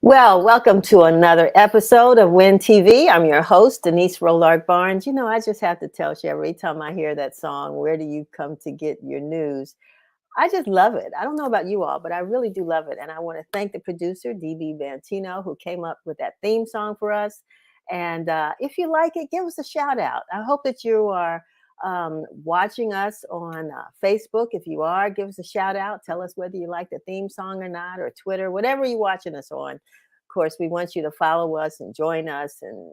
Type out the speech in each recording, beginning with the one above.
Well, welcome to another episode of Win TV. I'm your host, Denise Rollard Barnes. You know, I just have to tell you every time I hear that song, "Where do you come to get your news?" I just love it. I don't know about you all, but I really do love it. And I want to thank the producer, DB Bantino, who came up with that theme song for us. And if you like it, give us a shout out. I hope that you are watching us on Facebook. If you are, give us a shout out. Tell us whether you like the theme song or not, or Twitter, whatever you're watching us on. Of course, we want you to follow us and join us and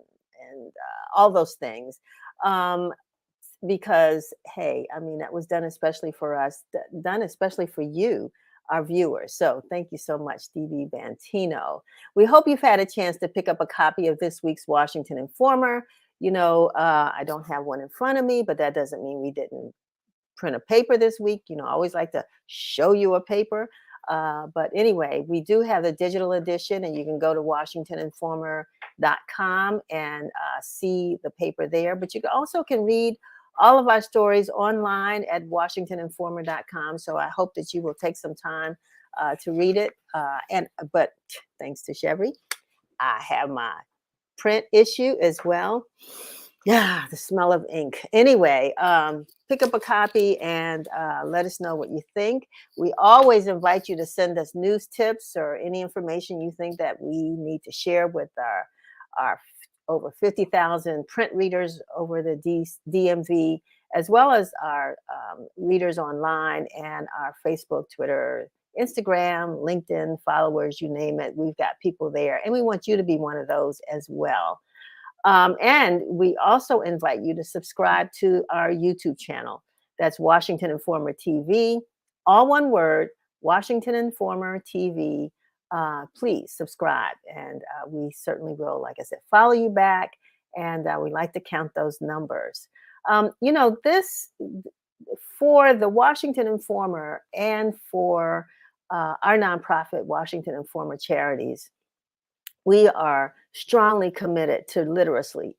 all those things. Because, hey, I mean, that was done especially for us, done especially for you, our viewers. So thank you so much, DB Bantino. We hope you've had a chance to pick up a copy of this week's Washington Informer. You know, I don't have one in front of me, but that doesn't mean we didn't print a paper this week. You know, I always like to show you a paper. But anyway, we do have the digital edition, and you can go to WashingtonInformer.com and see the paper there. But you also can read all of our stories online at WashingtonInformer.com. So I hope that you will take some time to read it. But thanks to Chevy, I have my print issue as well. Yeah, the smell of ink. Anyway, pick up a copy and let us know what you think. We always invite you to send us news tips or any information you think that we need to share with our over 50,000 print readers over the DMV, as well as our readers online and our Facebook, Twitter, Instagram, LinkedIn followers, you name it. We've got people there, and we want you to be one of those as well. And we also invite you to subscribe to our YouTube channel. That's Washington Informer TV, all one word, Washington Informer TV. Please subscribe, and we certainly will, like I said, follow you back, and we like to count those numbers. You know, this, for the Washington Informer and for our nonprofit, Washington Informer Charities, we are strongly committed to literacy.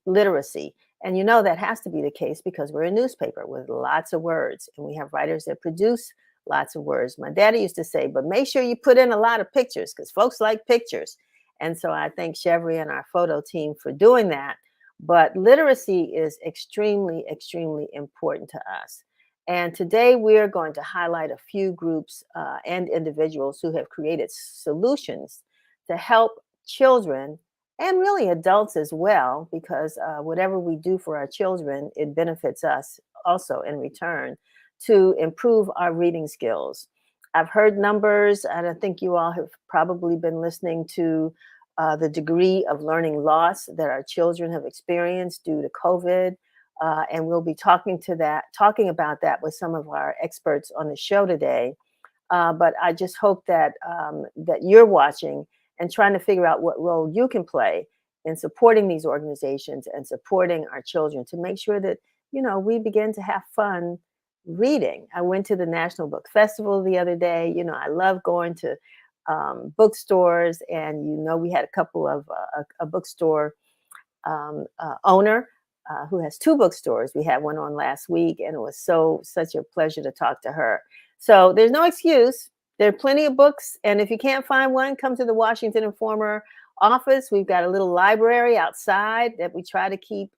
And you know that has to be the case because we're a newspaper with lots of words, and we have writers that produce lots of words. My daddy used to say, but make sure you put in a lot of pictures because folks like pictures. And so I thank Chevry and our photo team for doing that. But literacy is extremely, extremely important to us. And today we're going to highlight a few groups and individuals who have created solutions to help children and really adults as well, because whatever we do for our children, it benefits us also in return, to improve our reading skills. I've heard numbers, and I think you all have probably been listening to the degree of learning loss that our children have experienced due to COVID. And we'll be talking about that with some of our experts on the show today. But I just hope that that you're watching and trying to figure out what role you can play in supporting these organizations and supporting our children to make sure that, you know, we begin to have fun reading. I went to the National Book Festival the other day. You know, I love going to bookstores, and, you know, we had a couple of a bookstore owner who has two bookstores. We had one on last week, and it was such a pleasure to talk to her. So there's no excuse. There are plenty of books, and if you can't find one, come to the Washington Informer office. We've got a little library outside that we try to keep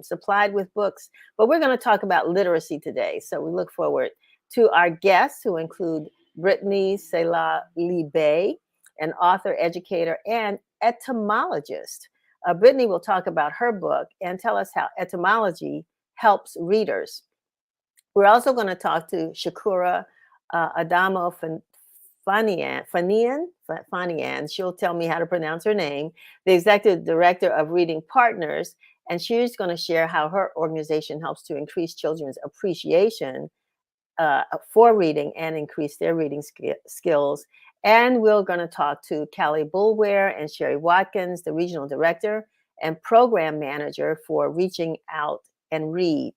supplied with books. But we're going to talk about literacy today, so we look forward to our guests, who include Brittany Selah Lee Bay, an author, educator, and etymologist. Brittany will talk about her book and tell us how etymology helps readers. We're also going to talk to Shakura Adamo Fanian. She'll tell me how to pronounce her name, the executive director of Reading Partners, and she's going to share how her organization helps to increase children's appreciation for reading and increase their reading skills. And we're going to talk to Callie Bulware and Sherry Watkins, the regional director and program manager for Reaching Out and Read,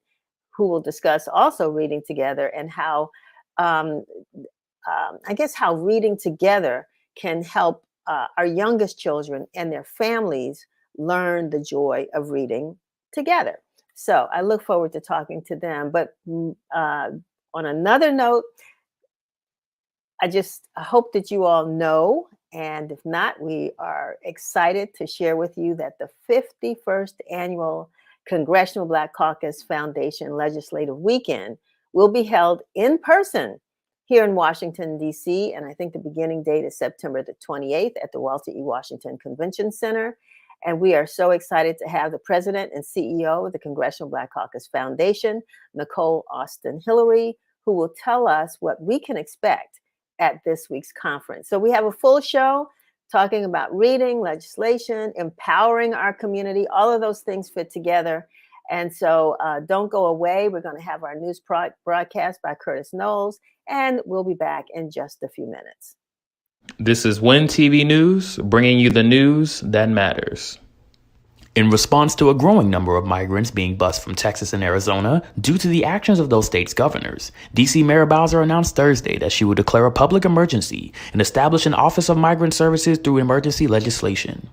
who will discuss also reading together and how, how reading together can help our youngest children and their families learn the joy of reading together. So I look forward to talking to them. But on another note, I hope that you all know, and if not, we are excited to share with you that the 51st annual Congressional Black Caucus Foundation Legislative Weekend will be held in person here in Washington, D.C., and I think the beginning date is September the 28th at the Walter E. Washington Convention Center. And we are so excited to have the president and CEO of the Congressional Black Caucus Foundation, Nicole Austin Hillary, who will tell us what we can expect at this week's conference. So we have a full show talking about reading, legislation, empowering our community. All of those things fit together. And so don't go away. We're going to have our news broadcast by Curtis Knowles, and we'll be back in just a few minutes. This is WIN TV News, bringing you the news that matters. In response to a growing number of migrants being bused from Texas and Arizona due to the actions of those states' governors, D.C. Mayor Bowser announced Thursday that she would declare a public emergency and establish an Office of Migrant Services through emergency legislation.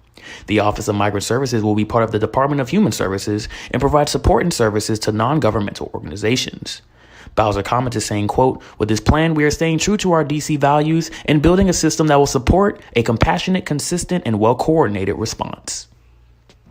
The Office of Migrant Services will be part of the Department of Human Services and provide support and services to non-governmental organizations. Bowser commented saying, quote, "With this plan, we are staying true to our D.C. values and building a system that will support a compassionate, consistent, and well-coordinated response."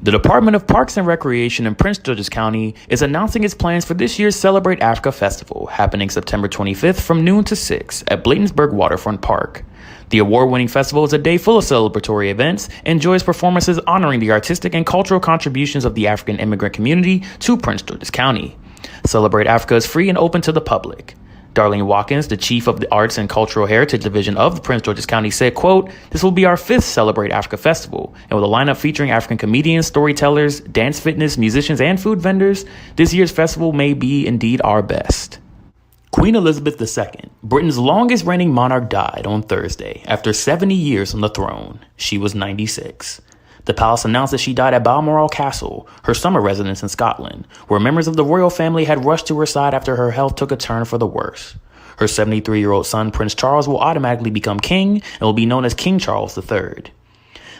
The Department of Parks and Recreation in Prince George's County is announcing its plans for this year's Celebrate Africa Festival, happening September 25th from noon to 6 at Bladensburg Waterfront Park. The award-winning festival is a day full of celebratory events and joyous performances honoring the artistic and cultural contributions of the African immigrant community to Prince George's County. Celebrate Africa is free and open to the public. Darlene Watkins, the chief of the Arts and Cultural Heritage Division of the Prince George's County, said, quote, "This will be our 5th Celebrate Africa Festival, and with a lineup featuring African comedians, storytellers, dance fitness, musicians, and food vendors, this year's festival may be indeed our best." Queen Elizabeth II, Britain's longest reigning monarch, died on Thursday after 70 years on the throne. She was 96. The palace announced that she died at Balmoral Castle, her summer residence in Scotland, where members of the royal family had rushed to her side after her health took a turn for the worse. Her 73-year-old son, Prince Charles, will automatically become king and will be known as King Charles III.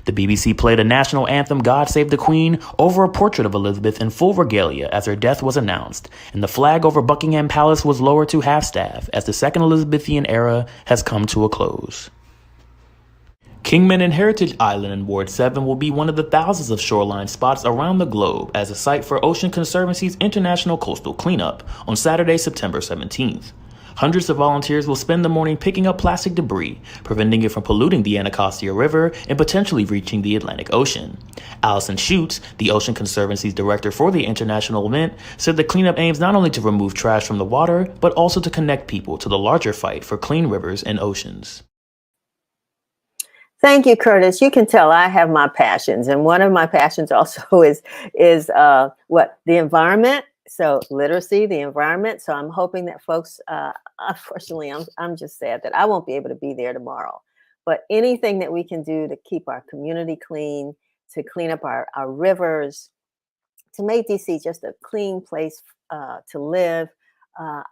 The BBC played a national anthem, God Save the Queen, over a portrait of Elizabeth in full regalia as her death was announced, and the flag over Buckingham Palace was lowered to half-staff as the second Elizabethan era has come to a close. Kingman and Heritage Island in Ward 7 will be one of the thousands of shoreline spots around the globe as a site for Ocean Conservancy's International Coastal Cleanup on Saturday, September 17th. Hundreds of volunteers will spend the morning picking up plastic debris, preventing it from polluting the Anacostia River and potentially reaching the Atlantic Ocean. Allison Schutz, the Ocean Conservancy's director for the international event, said the cleanup aims not only to remove trash from the water, but also to connect people to the larger fight for clean rivers and oceans. Thank you, Curtis. You can tell I have my passions, and one of my passions also is the environment. So literacy, the environment. So I'm hoping that folks, unfortunately, I'm just sad that I won't be able to be there tomorrow. But anything that we can do to keep our community clean, to clean up our rivers, to make DC just a clean place to live,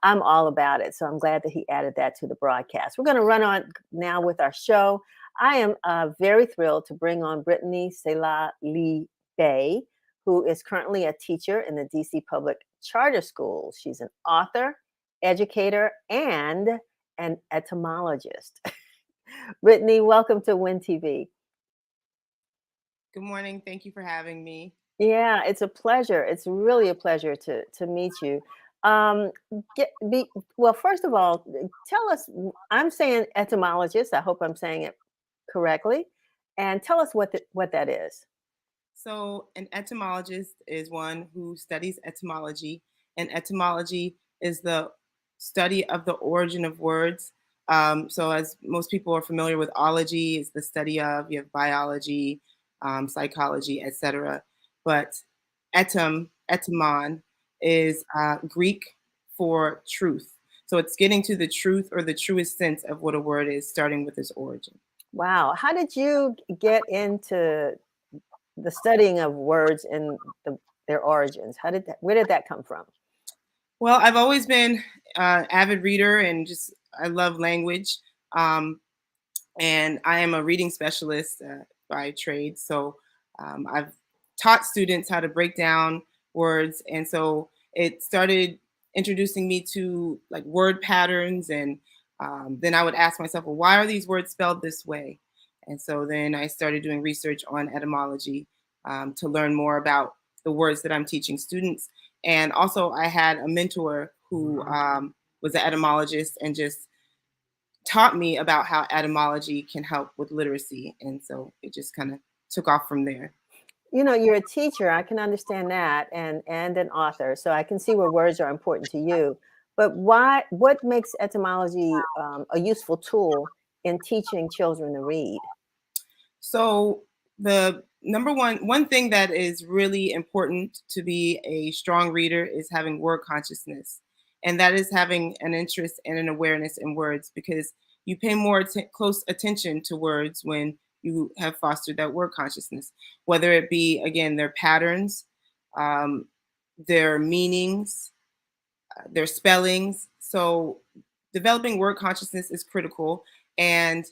I'm all about it. So I'm glad that he added that to the broadcast. We're going to run on now with our show. I am very thrilled to bring on Brittany Selah Lee Bay, who is currently a teacher in the DC Public Charter School. She's an author, educator, and an etymologist. Brittany, welcome to Win TV. Good morning. Thank you for having me. Yeah, it's a pleasure. It's really a pleasure to meet you. Um, well, first of all, tell us. I'm saying etymologist. I hope I'm saying it correctly, and tell us what that is. So, an etymologist is one who studies etymology, and etymology is the study of the origin of words. So, as most people are familiar with, ology is the study of, you have biology, psychology, etc. But etymon, is Greek for truth. So, it's getting to the truth or the truest sense of what a word is, starting with its origin. Wow, how did you get into the studying of words and their origins? Where did that come from? Well, I've always been avid reader and just I love language. Um, and I am a reading specialist by trade. So I've taught students how to break down words, and so it started introducing me to like word patterns, and then I would ask myself, well, why are these words spelled this way? And so then I started doing research on etymology to learn more about the words that I'm teaching students. And also, I had a mentor who was an etymologist and just taught me about how etymology can help with literacy. And so it just kind of took off from there. You know, you're a teacher, I can understand that, and an author, so I can see where words are important to you. But what makes etymology a useful tool in teaching children to read? So the number one thing that is really important to be a strong reader is having word consciousness, and that is having an interest and an awareness in words, because you pay more close attention to words when you have fostered that word consciousness, whether it be again their patterns, um, their meanings, their spellings. So developing word consciousness is critical. And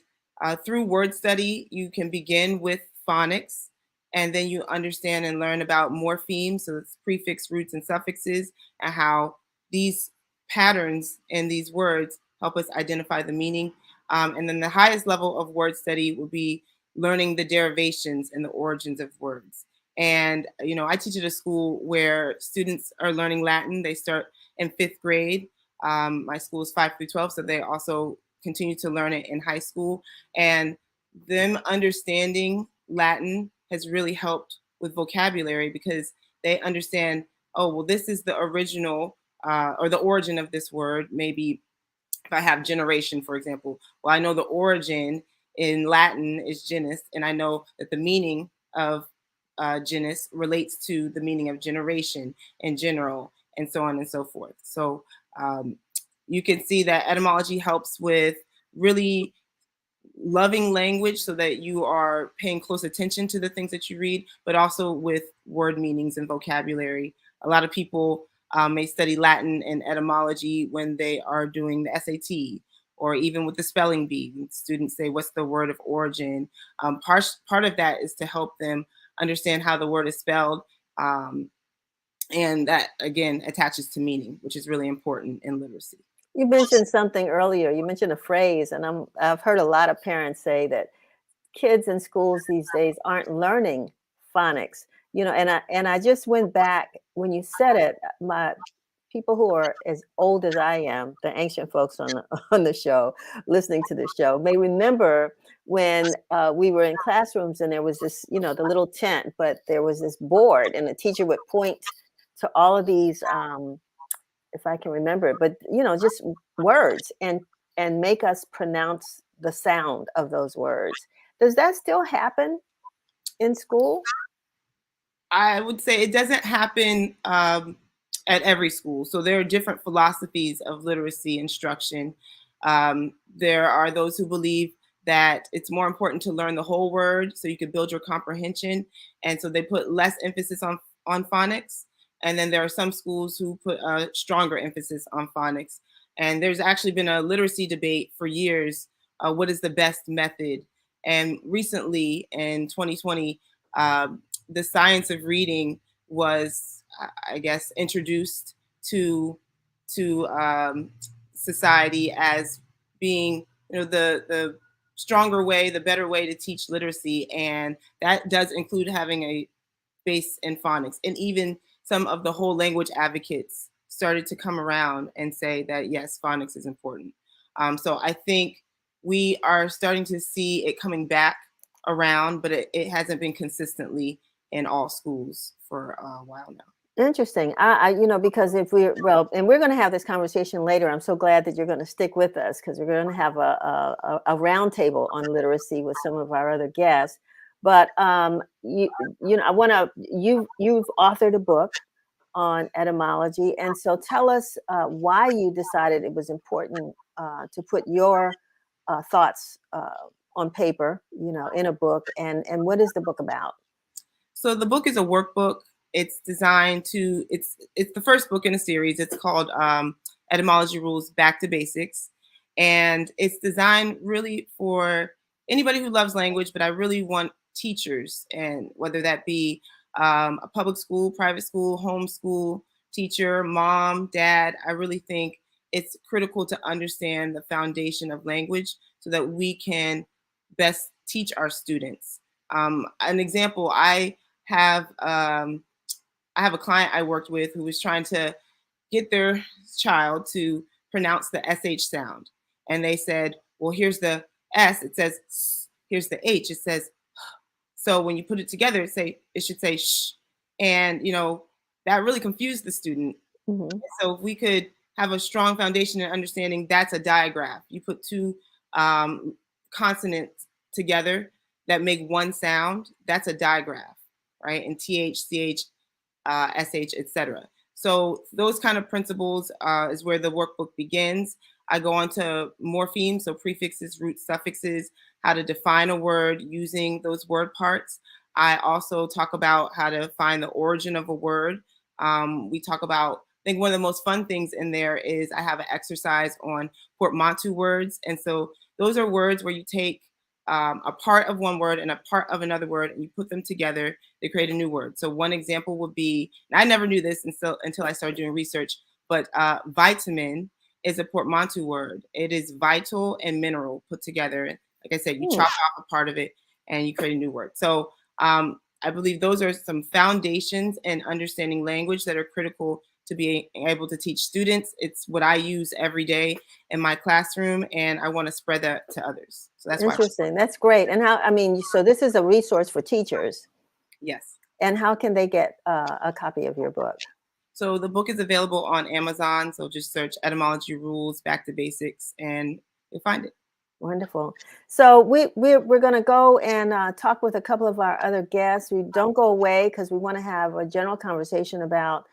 through word study, you can begin with phonics, and then you understand and learn about morphemes, so it's prefix, roots, and suffixes, and how these patterns in these words help us identify the meaning. And then the highest level of word study will be learning the derivations and the origins of words. And I teach at a school where students are learning Latin. They start in fifth grade. My school is 5 through 12, so they also continue to learn it in high school. And them understanding Latin has really helped with vocabulary, because they understand, oh, well, this is the original or the origin of this word. Maybe if I have generation, for example, well, I know the origin in Latin is genus, and I know that the meaning of genus relates to the meaning of generation in general, and so on and so forth. So um, you can see that etymology helps with really loving language so that you are paying close attention to the things that you read, but also with word meanings and vocabulary. A lot of people may study Latin and etymology when they are doing the SAT, or even with the spelling bee. Students say, what's the word of origin? Part of that is to help them understand how the word is spelled. And that, again, attaches to meaning, which is really important in literacy. You mentioned something earlier. You mentioned a phrase, and I've heard a lot of parents say that kids in schools these days aren't learning phonics. And I just went back when you said it. My people who are as old as I am, the ancient folks on the on the show, listening to the show, may remember when we were in classrooms and there was this, the little tent, but there was this board, and the teacher would point to all of these. If I can remember it, but just words and make us pronounce the sound of those words. Does that still happen in school? I would say it doesn't happen at every school. So there are different philosophies of literacy instruction. There are those who believe that it's more important to learn the whole word so you can build your comprehension, and so they put less emphasis on phonics. And then there are some schools who put a stronger emphasis on phonics. And there's actually been a literacy debate for years. What is the best method? And recently, in 2020, the science of reading was, I guess, introduced to society as being, the stronger way, the better way to teach literacy. And that does include having a base in phonics. And even some of the whole language advocates started to come around and say that, yes, phonics is important. So I think we are starting to see it coming back around, but it hasn't been consistently in all schools for a while now. Interesting. Because if and we're going to have this conversation later. I'm so glad that you're going to stick with us, because we're going to have a roundtable on literacy with some of our other guests. But you've authored a book on etymology, and so tell us why you decided it was important to put your thoughts on paper, in a book, and what is the book about? So the book is a workbook. It's designed to, it's the first book in a series. It's called Etymology Rules Back to Basics. And it's designed really for anybody who loves language, but I really want teachers, and whether that be a public school, private school, homeschool teacher, mom, dad, I really think it's critical to understand the foundation of language so that we can best teach our students. An example, I have a client I worked with who was trying to get their child to pronounce the SH sound. And they said, well, here's the S, it says S. Here's the H, it says H. So when you put it together, it should say sh. And, that really confused the student. Mm-hmm. So if we could have a strong foundation in understanding that's a digraph. You put two consonants together that make one sound, that's a digraph, right? And TH, CH, SH, etc. So those kind of principles is where the workbook begins. I go on to morphemes, so prefixes, roots, suffixes, how to define a word using those word parts. I also talk about how to find the origin of a word. We talk about, I think one of the most fun things in there is I have an exercise on portmanteau words. And so those are words where you take a part of one word and a part of another word, and you put them together to create a new word. So one example would be, and I never knew this until I started doing research, but vitamin is a portmanteau word. It is vital and mineral put together. Like I said, you chop off a part of it and you create a new word. So I believe those are some foundations in understanding language that are critical to be able to teach students. It's what I use every day in my classroom, and I want to spread that to others. So that's interesting. That's great. And so this is a resource for teachers. Yes. And how can they get a copy of your book? So the book is available on Amazon. So just search Etymology Rules Back to Basics and you'll find it. Wonderful. So we're going to go and talk with a couple of our other guests. We don't go away because we want to have a general conversation about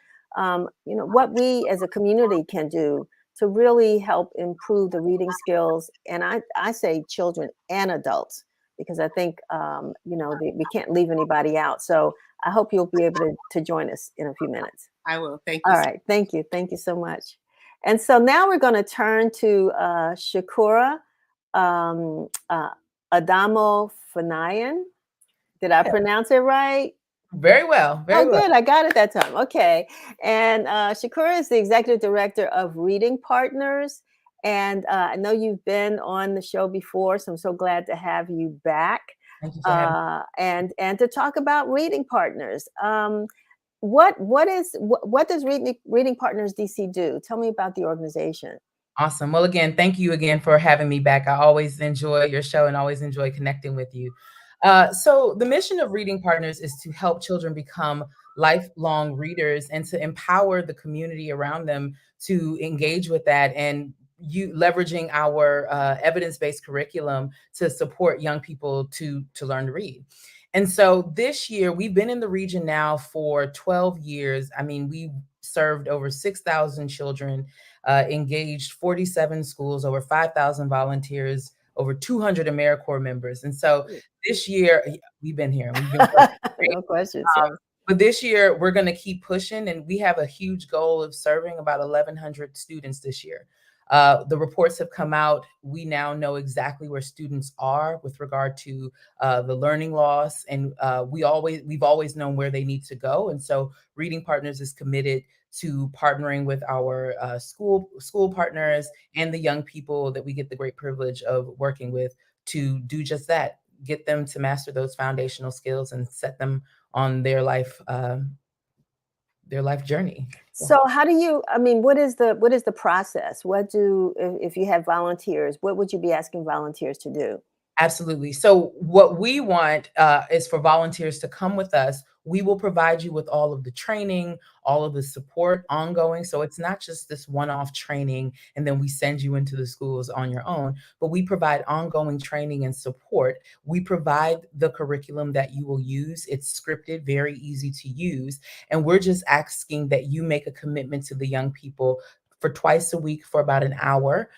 what we as a community can do to really help improve the reading skills. And I say children and adults, because I think we can't leave anybody out. So I hope you'll be able to join us in a few minutes. I will. Thank you. All right. Thank you. Thank you so much. And so now we're going to turn to Shakura Adamo Fanayan. Did I pronounce it right? Very well. Very well. Good. I got it that time. Okay. And Shakura is the executive director of Reading Partners. And I know you've been on the show before, so I'm so glad to have you back. Thank you for having me. And to talk about Reading Partners. What does Reading Partners DC do? Tell me about the organization. Awesome. Well, again, thank you again for having me back. I always enjoy your show and always enjoy connecting with you. So the mission of Reading Partners is to help children become lifelong readers and to empower the community around them to engage with that, and leveraging our evidence-based curriculum to support young people to learn to read. And so this year, we've been in the region now for 12 years. I mean, we served over 6,000 children, engaged 47 schools, over 5,000 volunteers, over 200 AmeriCorps members. And so this year, we've been here. No questions. But this year, we're going to keep pushing, and we have a huge goal of serving about 1,100 students this year. The reports have come out. We now know exactly where students are with regard to the learning loss, and we've always known where they need to go. And so Reading Partners is committed to partnering with our school partners and the young people that we get the great privilege of working with to do just that, get them to master those foundational skills and set them on their life journey. So how do you, I mean, what is the process? If you have volunteers, what would you be asking volunteers to do? Absolutely. So what we want is for volunteers to come with us. We will provide you with all of the training, all of the support ongoing. So it's not just this one-off training and then we send you into the schools on your own, but we provide ongoing training and support. We provide the curriculum that you will use. It's scripted, very easy to use. And we're just asking that you make a commitment to the young people for twice a week for about an hour.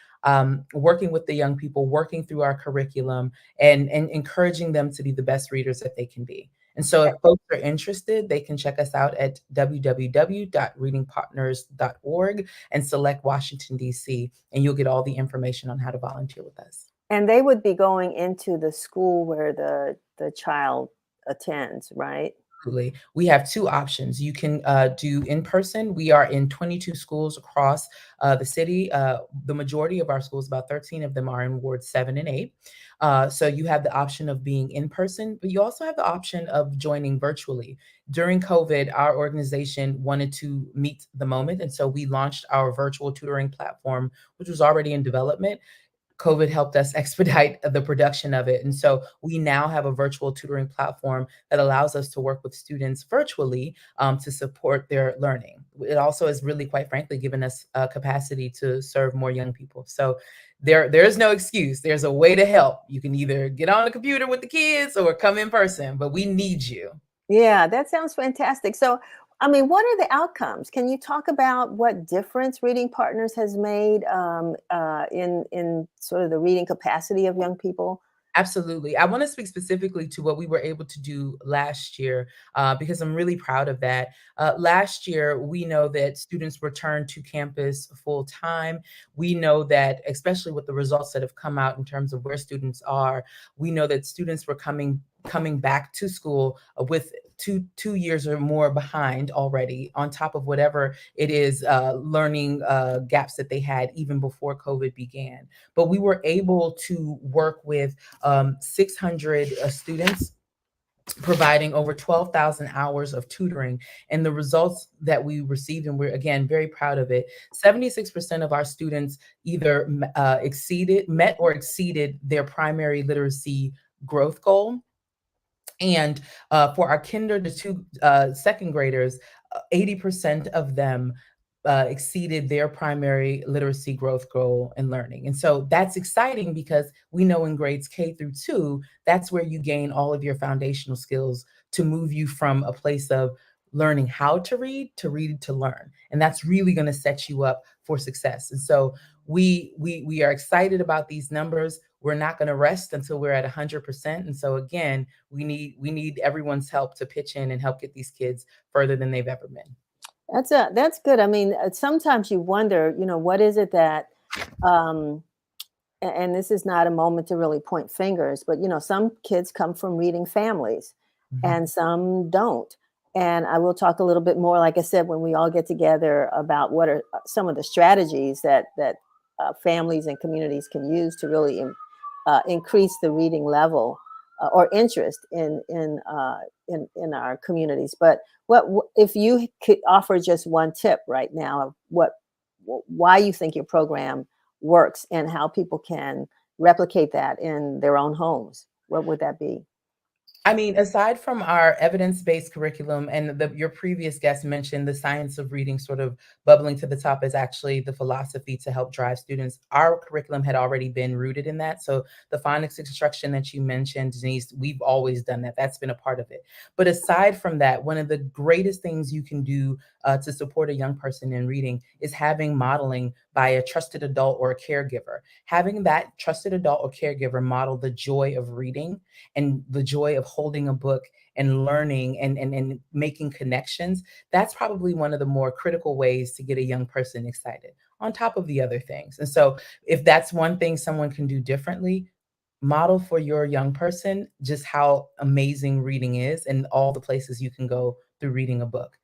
Working with the young people, working through our curriculum, and encouraging them to be the best readers that they can be. And so if folks are interested, they can check us out at www.readingpartners.org and select Washington, D.C., and you'll get all the information on how to volunteer with us. And they would be going into the school where the child attends, right? Absolutely. We have two options. You can do in person. We are in 22 schools across the city. The majority of our schools, about 13 of them, are in Ward 7 and 8. So you have the option of being in person, but you also have the option of joining virtually. During COVID, our organization wanted to meet the moment. And so we launched our virtual tutoring platform, which was already in development. COVID helped us expedite the production of it. And so we now have a virtual tutoring platform that allows us to work with students virtually to support their learning. It also has really, quite frankly, given us capacity to serve more young people. So there is no excuse. There's a way to help. You can either get on the computer with the kids or come in person, but we need you. Yeah, that sounds fantastic. So, I mean, what are the outcomes? Can you talk about what difference Reading Partners has made in sort of the reading capacity of young people? Absolutely. I want to speak specifically to what we were able to do last year because I'm really proud of that. Last year, we know that students returned to campus full time. We know that, especially with the results that have come out in terms of where students are, we know that students were coming back to school with two years or more behind already, on top of whatever it is learning gaps that they had even before COVID began. But we were able to work with 600 students, providing over 12,000 hours of tutoring. And the results that we received, and we're again very proud of it, 76% of our students either met or exceeded their primary literacy growth goal. And for our kinder to second graders, 80% of them exceeded their primary literacy growth goal in learning. And so that's exciting because we know in grades K through 2, that's where you gain all of your foundational skills to move you from a place of learning how to read to learn. And that's really going to set you up for success. And so we are excited about these numbers. We're not going to rest until we're at 100%. And so again, we need everyone's help to pitch in and help get these kids further than they've ever been. That's good. I mean, sometimes you wonder, what is it that, and this is not a moment to really point fingers, but some kids come from reading families, and some don't. And I will talk a little bit more, like I said, when we all get together, about what are some of the strategies that families and communities can use to really increase the reading level or interest in our communities. But what if you could offer just one tip right now of why you think your program works and how people can replicate that in their own homes? What would that be? I mean, aside from our evidence-based curriculum, and your previous guest mentioned the science of reading sort of bubbling to the top as actually the philosophy to help drive students, our curriculum had already been rooted in that. So the phonics instruction that you mentioned, Denise, we've always done that. That's been a part of it. But aside from that, one of the greatest things you can do to support a young person in reading is having modeling by a trusted adult or a caregiver. Having that trusted adult or caregiver model the joy of reading and the joy of holding a book and learning and making connections, that's probably one of the more critical ways to get a young person excited, on top of the other things. And so if that's one thing someone can do differently, model for your young person just how amazing reading is and all the places you can go through reading a book.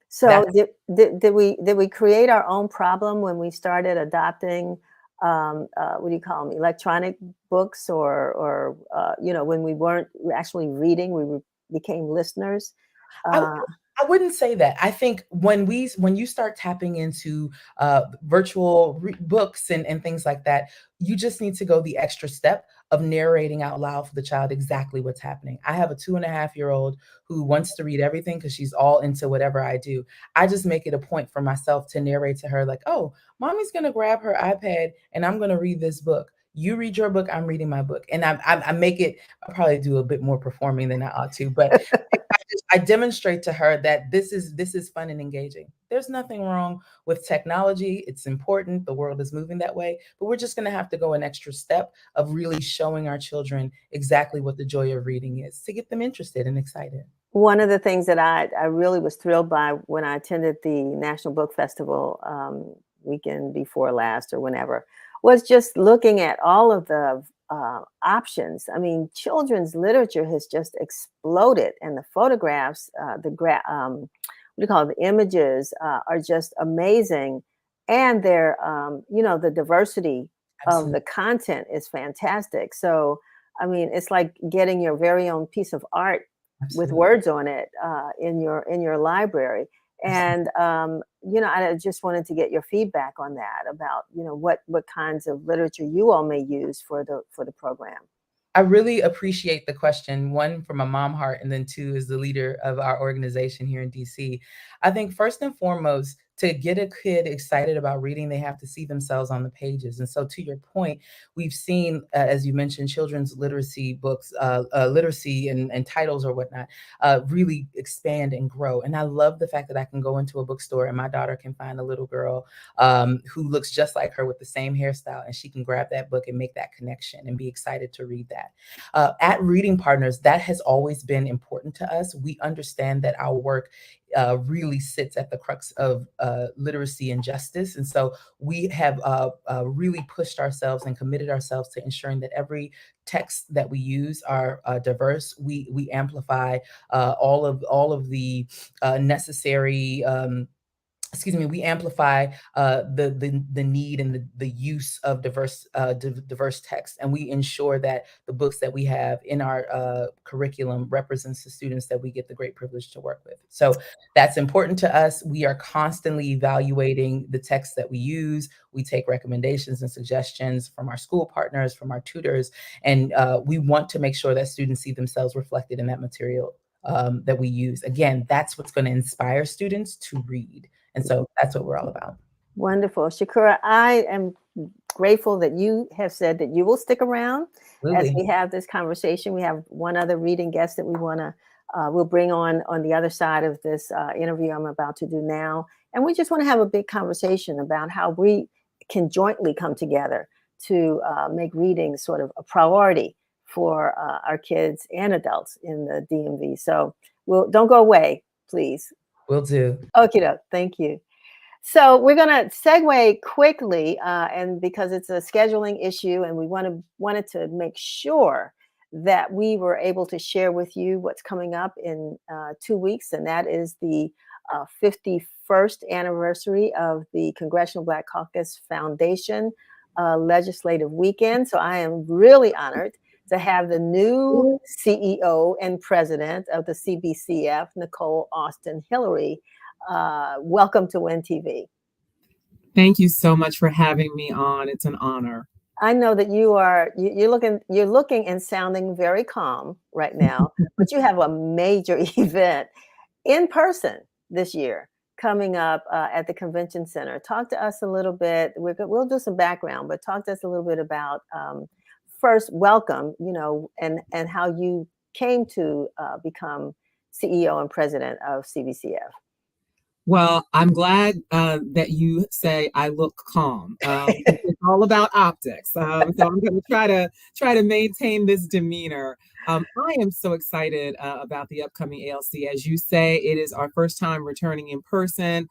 So did we create our own problem when we started adopting what do you call them, electronic books, or when we weren't actually reading, became listeners. I, Uh, I wouldn't say that. I think when you start tapping into virtual books and things like that, you just need to go the extra step of narrating out loud for the child exactly what's happening. I have a 2.5-year-old who wants to read everything because she's all into whatever I do. I just make it a point for myself to narrate to her like, oh, mommy's going to grab her iPad and I'm going to read this book. You read your book, I'm reading my book. And I make it, I probably do a bit more performing than I ought to, but I demonstrate to her that this is fun and engaging. There's nothing wrong with technology. It's important. The world is moving that way, but we're just going to have to go an extra step of really showing our children exactly what the joy of reading is to get them interested and excited. One of the things that I really was thrilled by when I attended the National Book Festival weekend before last or whenever was just looking at all of the options. I mean, children's literature has just exploded, and the photographs, what do you call it, the images are just amazing, and the diversity of Absolutely. the content is fantastic. So, I mean, it's like getting your very own piece of art with Absolutely. words on it in your library. And I just wanted to get your feedback on that about what kinds of literature you all may use for the program. I really appreciate the question. One, from a mom heart, and then two, as the leader of our organization here in DC. I think first and foremost, to get a kid excited about reading, they have to see themselves on the pages. And so, to your point, we've seen, as you mentioned, children's literacy books, literacy and titles or whatnot, really expand and grow. And I love the fact that I can go into a bookstore and my daughter can find a little girl who looks just like her with the same hairstyle, and she can grab that book and make that connection and be excited to read that. At Reading Partners, that has always been important to us. We understand that our work really sits at the crux of literacy and justice. And so we have really pushed ourselves and committed ourselves to ensuring that every text that we use are diverse. We amplify all of the necessary we amplify the need and the use of diverse text, and we ensure that the books that we have in our curriculum represents the students that we get the great privilege to work with. So that's important to us. We are constantly evaluating the text that we use. We take recommendations and suggestions from our school partners, from our tutors, and we want to make sure that students see themselves reflected in that material that we use. Again, that's what's going to inspire students to read. And so that's what we're all about. Wonderful. Shakura, I am grateful that you have said that you will stick around as Absolutely. we have this conversation. We have one other reading guest that we'll bring on the other side of this interview I'm about to do now. And we just want to have a big conversation about how we can jointly come together to make reading sort of a priority for our kids and adults in the DMV. So don't go away, please. Will do. Okay, thank you. So we're going to segue quickly, and because it's a scheduling issue, and we wanted to make sure that we were able to share with you what's coming up in 2 weeks, and that is the 51st anniversary of the Congressional Black Caucus Foundation legislative weekend. So I am really honored to have the new CEO and president of the CBCF, Nicole Austin Hillary. Welcome to WIN-TV. Thank you so much for having me on. It's an honor. I know that you're looking and sounding very calm right now, but you have a major event in person this year coming up at the convention center. Talk to us a little bit. We'll do some background, but talk to us a little bit about first, welcome, and how you came to become CEO and president of CBCF. Well, I'm glad that you say I look calm. It's all about optics. So I'm going to try to maintain this demeanor. I am so excited about the upcoming ALC. As you say, it is our first time returning in person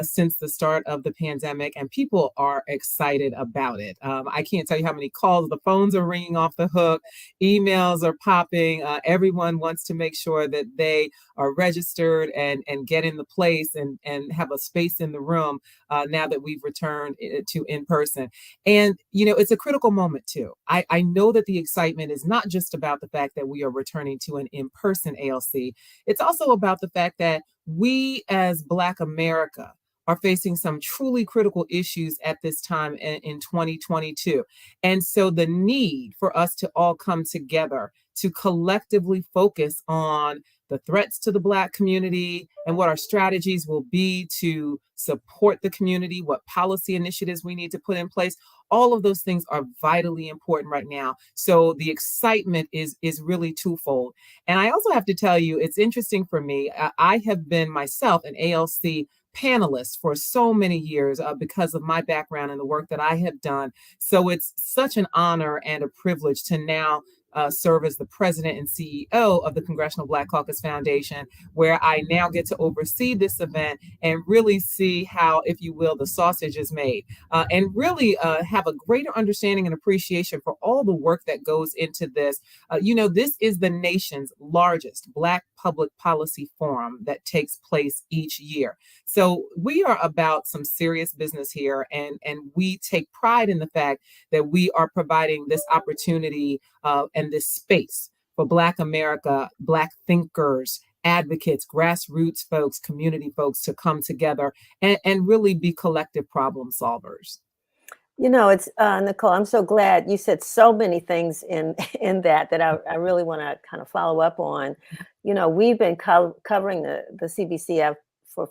since the start of the pandemic, and people are excited about it. I can't tell you how many calls, the phones are ringing off the hook, emails are popping. Everyone wants to make sure that they are registered and get in the place and have a space in the room now that we've returned to in person. And, it's a critical moment too. I know that the excitement is not just about the fact that we are returning to an in-person ALC. It's also about the fact that we as Black America are facing some truly critical issues at this time in 2022. And so the need for us to all come together to collectively focus on the threats to the Black community and what our strategies will be to support the community, what policy initiatives we need to put in place. All of those things are vitally important right now. So the excitement is really twofold. And I also have to tell you, it's interesting for me. I have been myself an ALC panelist for so many years because of my background and the work that I have done. So it's such an honor and a privilege to now serve as the president and CEO of the Congressional Black Caucus Foundation, where I now get to oversee this event and really see how, if you will, the sausage is made, and really have a greater understanding and appreciation for all the work that goes into this. This is the nation's largest Black public policy forum that takes place each year. So we are about some serious business here, and we take pride in the fact that we are providing this opportunity and this space for Black America, Black thinkers, advocates, grassroots folks, community folks to come together and really be collective problem solvers. It's Nicole, I'm so glad you said so many things in that I really want to kind of follow up on. We've been covering the CBCF for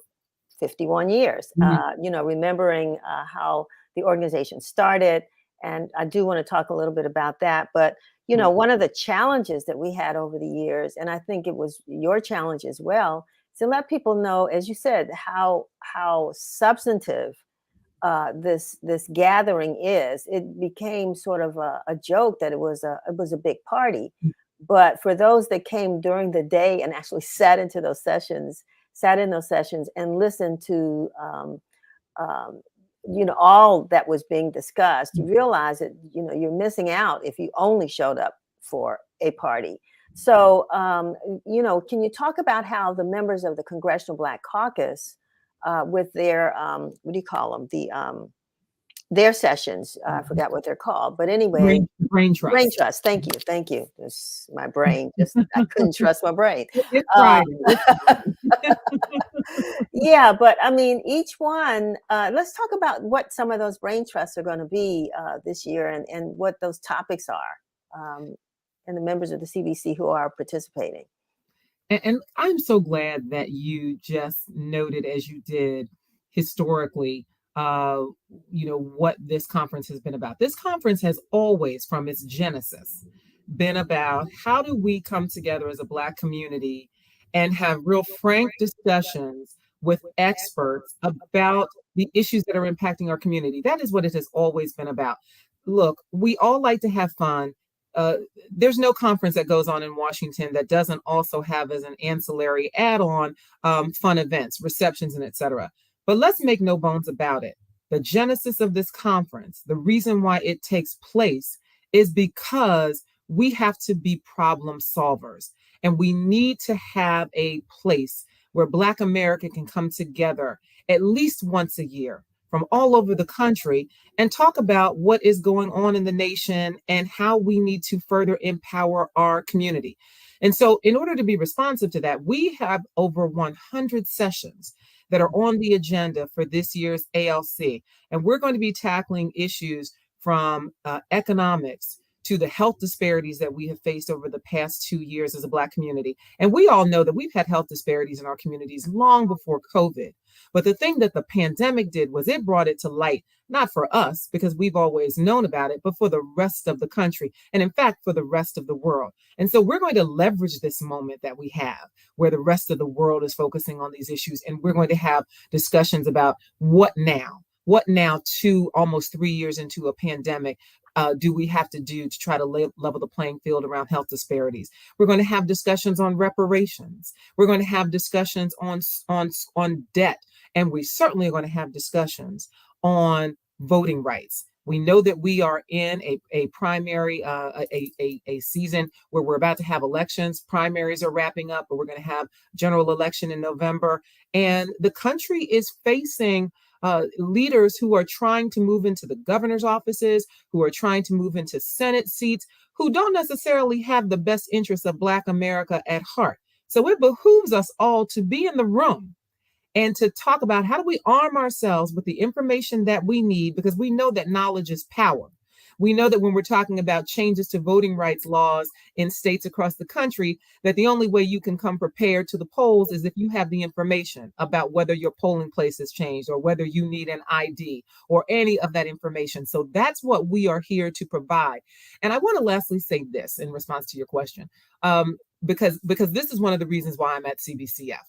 51 years, remembering how the organization started. And I do want to talk a little bit about that. But, one of the challenges that we had over the years, and I think it was your challenge as well, is to let people know, as you said, how substantive this gathering is. It became sort of a joke that it was a big party. But for those that came during the day and actually sat in those sessions and listened to all that was being discussed, you realize that, you're missing out if you only showed up for a party. So, can you talk about how the members of the Congressional Black Caucus, with their, what do you call them? Their sessions, I forgot what they're called, but anyway. Brain trust. Brain trust. Thank you. This, my brain, I couldn't trust my brain. It's Friday. Yeah, but I mean, each one, let's talk about what some of those brain trusts are going to be this year and what those topics are, and the members of the CBC who are participating. And I'm so glad that you just noted, as you did historically, what this conference has been about. This conference has always, from its genesis, been about how do we come together as a Black community and have real frank discussions with experts about the issues that are impacting our community. That is what it has always been about. Look, we all like to have fun. There's no conference that goes on in Washington that doesn't also have as an ancillary add-on fun events, receptions, and et cetera. But let's make no bones about it. The genesis of this conference, the reason why it takes place is because we have to be problem solvers. And we need to have a place where Black America can come together at least once a year from all over the country and talk about what is going on in the nation and how we need to further empower our community. And so in order to be responsive to that, we have over 100 sessions that are on the agenda for this year's ALC. And we're going to be tackling issues from economics to the health disparities that we have faced over the past 2 years as a Black community. And we all know that we've had health disparities in our communities long before COVID. But the thing that the pandemic did was it brought it to light, not for us, because we've always known about it, but for the rest of the country. And in fact, for the rest of the world. And so we're going to leverage this moment that we have where the rest of the world is focusing on these issues. And we're going to have discussions about what now? What now, almost 3 years into a pandemic, do we have to do to try to level the playing field around health disparities? We're going to have discussions on reparations. We're going to have discussions on debt. And we certainly are going to have discussions on voting rights. We know that we are in a primary, a season where we're about to have elections. Primaries are wrapping up, but we're going to have general election in November. And the country is facing leaders who are trying to move into the governor's offices, who are trying to move into Senate seats, who don't necessarily have the best interests of Black America at heart. So it behooves us all to be in the room and to talk about how do we arm ourselves with the information that we need, because we know that knowledge is power. We know that when we're talking about changes to voting rights laws in states across the country, that the only way you can come prepared to the polls is if you have the information about whether your polling place has changed or whether you need an ID or any of that information. So that's what we are here to provide. And I want to lastly say this in response to your question, because this is one of the reasons why I'm at CBCF.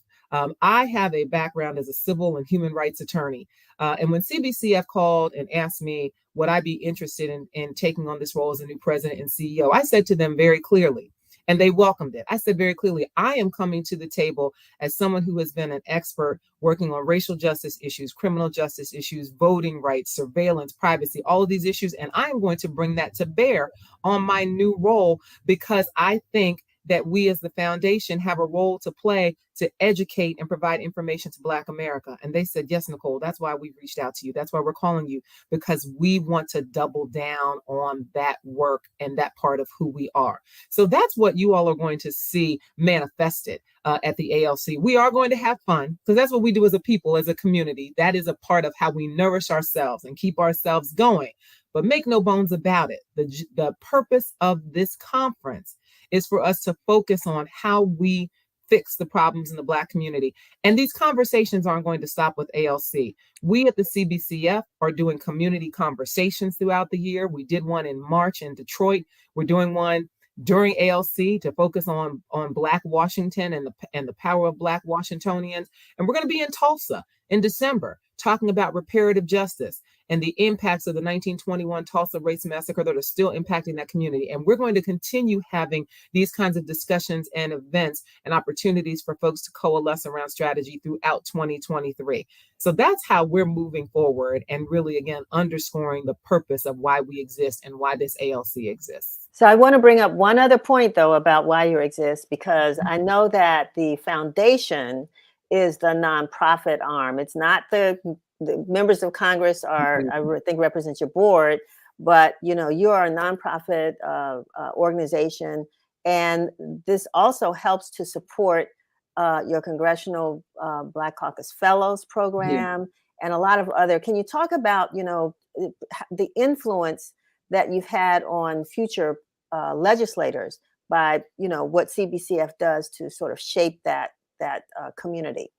I have a background as a civil and human rights attorney. And when CBCF called and asked me, would I be interested in taking on this role as a new president and CEO, I said to them very clearly, and they welcomed it. I said very clearly, I am coming to the table as someone who has been an expert working on racial justice issues, criminal justice issues, voting rights, surveillance, privacy, all of these issues. And I am going to bring that to bear on my new role, because I think that we as the foundation have a role to play to educate and provide information to Black America. And they said, yes, Nicole, that's why we reached out to you. That's why we're calling you, because we want to double down on that work and that part of who we are. So that's what you all are going to see manifested at the ALC. We are going to have fun, because that's what we do as a people, as a community. That is a part of how we nourish ourselves and keep ourselves going. But make no bones about it, the purpose of this conference is for us to focus on how we fix the problems in the Black community. And these conversations aren't going to stop with ALC. We at the CBCF are doing community conversations throughout the year. We did one in March in Detroit. We're doing one during ALC to focus on Black Washington and the power of Black Washingtonians. And we're going to be in Tulsa in December talking about reparative justice and the impacts of the 1921 Tulsa race massacre that are still impacting that community. And we're going to continue having these kinds of discussions and events and opportunities for folks to coalesce around strategy throughout 2023. So that's how we're moving forward and really, again, underscoring the purpose of why we exist and why this ALC exists. So I want to bring up one other point, though, about why you exist, because I know that the foundation is the nonprofit arm. It's not the members of Congress are, I think, represent your board, but you are a nonprofit organization, and this also helps to support your Congressional Black Caucus Fellows program and a lot of other. Can you talk about the influence that you've had on future legislators by what CBCF does to sort of shape that community?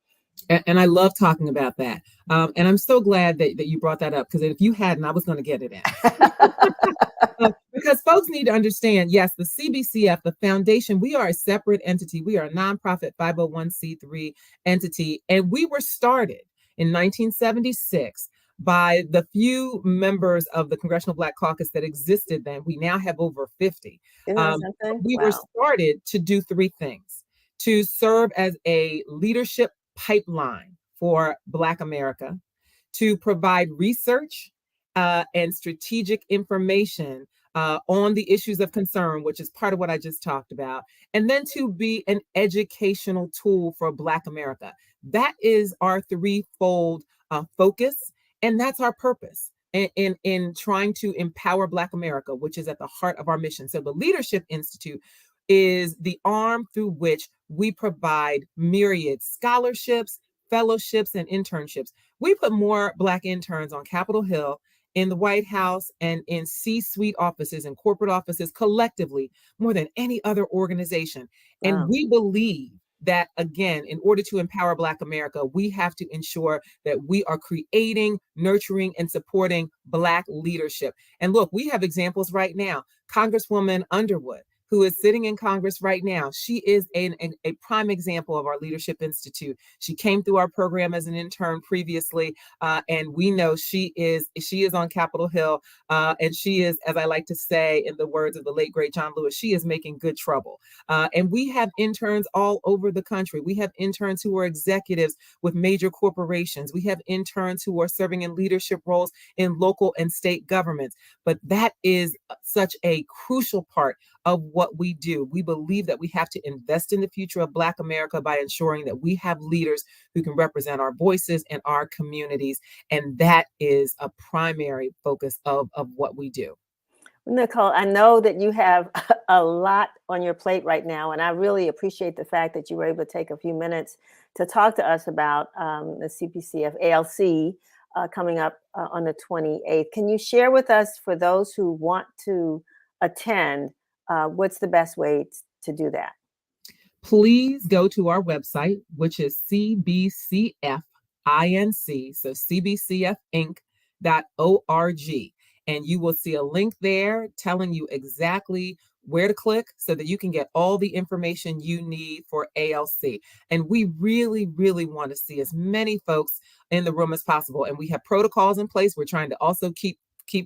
And I love talking about that. And I'm so glad that you brought that up, because if you hadn't, I was going to get it in. Because folks need to understand, yes, the CBCF, the foundation, we are a separate entity. We are a nonprofit 501c3 entity. And we were started in 1976 by the few members of the Congressional Black Caucus that existed then. We now have over 50. We were started to do three things: to serve as a leadership pipeline for Black America, to provide research and strategic information on the issues of concern, which is part of what I just talked about, and then to be an educational tool for Black America. That is our threefold focus, and that's our purpose in trying to empower Black America, which is at the heart of our mission. So the Leadership Institute is the arm through which we provide myriad scholarships, fellowships, and internships. We put more Black interns on Capitol Hill, in the White House, and in C-suite offices and corporate offices collectively more than any other organization. Wow. And we believe that, again, in order to empower Black America, we have to ensure that we are creating, nurturing, and supporting Black leadership. And look, we have examples right now. Congresswoman Underwood, who is sitting in Congress right now, she is a prime example of our Leadership Institute. She came through our program as an intern previously, and we know she is on Capitol Hill, and she is, as I like to say in the words of the late, great John Lewis, she is making good trouble. And we have interns all over the country. We have interns who are executives with major corporations. We have interns who are serving in leadership roles in local and state governments. But that is such a crucial part of what what we do. We believe that we have to invest in the future of Black America by ensuring that we have leaders who can represent our voices and our communities. And that is a primary focus of what we do. Nicole, I know that you have a lot on your plate right now, and I really appreciate the fact that you were able to take a few minutes to talk to us about the CPCF ALC coming up on the 28th. Can you share with us, for those who want to attend, what's the best way to do that? Please go to our website, which is CBCF Inc., so cbcfinc.org. And you will see a link there telling you exactly where to click so that you can get all the information you need for ALC. And we really, really want to see as many folks in the room as possible. And we have protocols in place. We're trying to also keep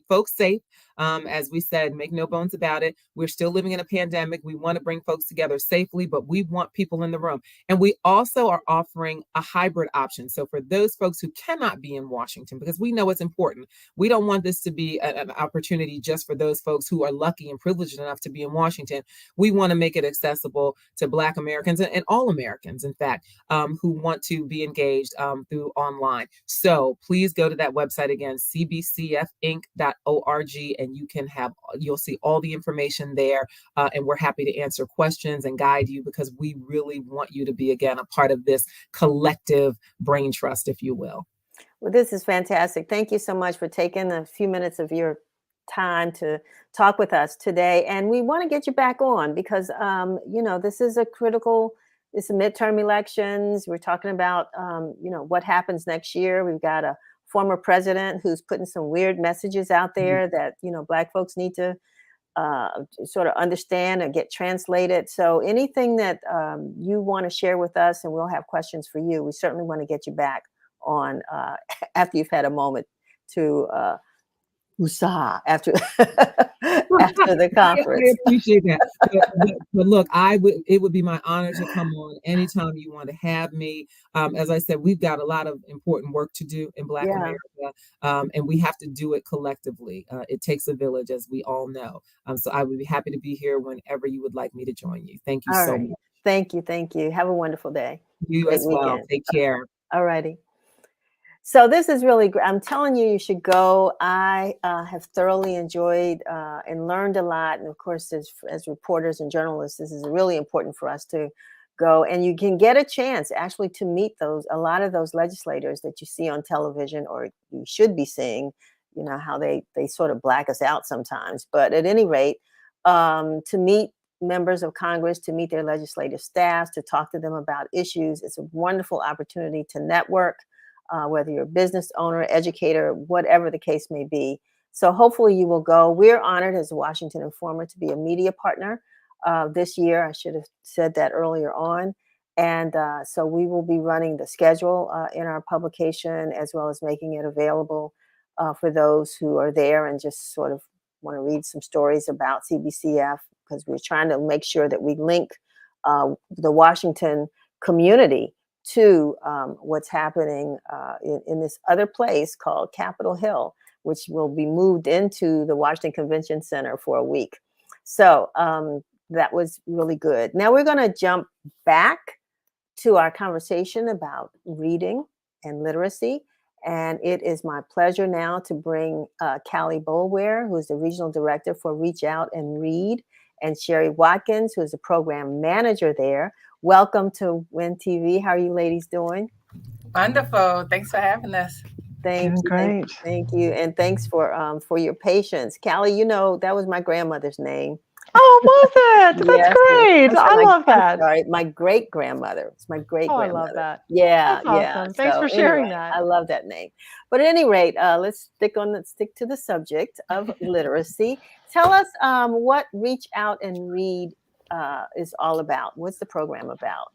folks safe. As we said, make no bones about it. We're still living in a pandemic. We want to bring folks together safely, but we want people in the room. And we also are offering a hybrid option. So for those folks who cannot be in Washington, because we know it's important, we don't want this to be an opportunity just for those folks who are lucky and privileged enough to be in Washington. We want to make it accessible to Black Americans and all Americans, in fact, who want to be engaged through online. So please go to that website again, cbcfinc.org, and you'll see all the information there. And we're happy to answer questions and guide you, because we really want you to be, again, a part of this collective brain trust, if you will. Well, this is fantastic. Thank you so much for taking a few minutes of your time to talk with us today. And we want to get you back on because, this is it's a midterm elections. We're talking about, what happens next year. We've got a former president who's putting some weird messages out there that, Black folks need to sort of understand and get translated. So anything that you want to share with us, and we'll have questions for you. We certainly want to get you back on after you've had a moment to woosah after after the conference. I appreciate that. But look, it would be my honor to come on anytime you want to have me. As I said, we've got a lot of important work to do in Black America, and we have to do it collectively. It takes a village, as we all know. So I would be happy to be here whenever you would like me to join you. Thank you so much. Thank you. Thank you. Have a wonderful day. You Great as well. weekend. Take care. All righty. So this is really great. I'm telling you, you should go. I have thoroughly enjoyed and learned a lot. And of course, as reporters and journalists, this is really important for us to go. And you can get a chance actually to meet a lot of those legislators that you see on television, or you should be seeing, how they sort of black us out sometimes. But at any rate, to meet members of Congress, to meet their legislative staffs, to talk to them about issues. It's a wonderful opportunity to network. Whether you're a business owner, educator, whatever the case may be. So hopefully you will go. We're honored as the Washington Informer to be a media partner this year. I should have said that earlier on. And so we will be running the schedule in our publication, as well as making it available for those who are there and just sort of want to read some stories about CBCF, because we're trying to make sure that we link the Washington community to what's happening in this other place called Capitol Hill, which will be moved into the Washington Convention Center for a week. So that was really good. Now we're going to jump back to our conversation about reading and literacy. And it is my pleasure now to bring Callie Boulware, who is the Regional Director for Reach Out and Read, and Sherry Watkins, who is the Program Manager there. Welcome to WIN TV. How are you ladies doing? Wonderful. Thanks for having us. Thank you. Great. Thank you. And thanks for your patience. Callie, that was my grandmother's name. Oh, was it? That's Yes, great. I love I'm that. sorry, my great grandmother. It's my great grandmother. I love that. Yeah, That's awesome. Thanks for sharing that. I love that name. But at any rate, let's stick to the subject of literacy. Tell us what Reach Out and Read is all about. What's the program about?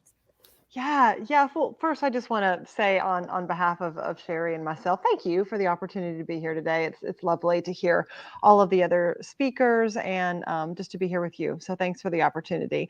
Yeah. Well, first, I just want to say on behalf of Sherry and myself, thank you for the opportunity to be here today. It's lovely to hear all of the other speakers and just to be here with you. So thanks for the opportunity.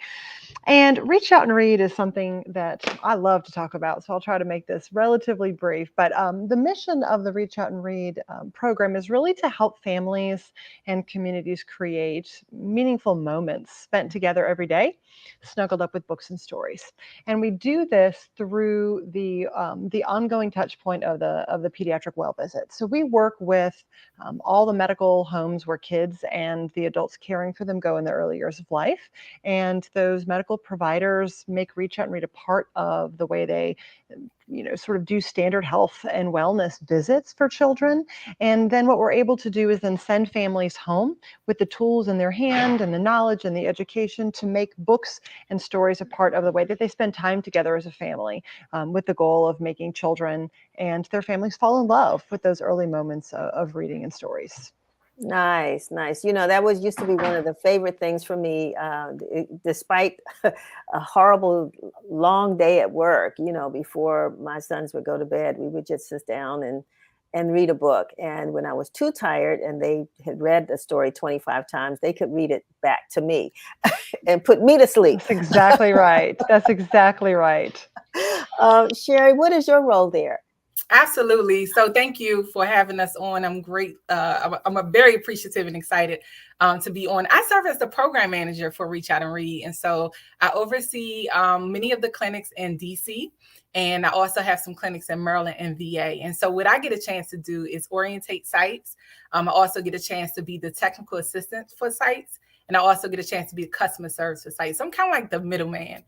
And reach out and read is something that I love to talk about. So I'll try to make this relatively brief. But the mission of the Reach Out and Read program is really to help families and communities create meaningful moments spent together every day, snuggled up with books and stories. And we do this through the ongoing touch point of the pediatric well visit. So we work with all the medical homes where kids and the adults caring for them go in the early years of life. And those medical providers make Reach Out and Read a part of the way they, sort of do standard health and wellness visits for children. And then what we're able to do is then send families home with the tools in their hand and the knowledge and the education to make books and stories a part of the way that they spend time together as a family, with the goal of making children and their families fall in love with those early moments of reading and stories. Nice. That was used to be one of the favorite things for me, despite a horrible long day at work. Before my sons would go to bed, we would just sit down and read a book. And when I was too tired and they had read the story 25 times, they could read it back to me and put me to sleep. That's exactly right. That's exactly right. Sherry, what is your role there? Absolutely. So thank you for having us on. I'm great. I'm very appreciative and excited to be on. I serve as the program manager for Reach Out and Read. And so I oversee many of the clinics in DC. And I also have some clinics in Maryland and VA. And so what I get a chance to do is orientate sites. I also get a chance to be the technical assistant for sites. And I also get a chance to be a customer service for sites. So I'm kind of like the middleman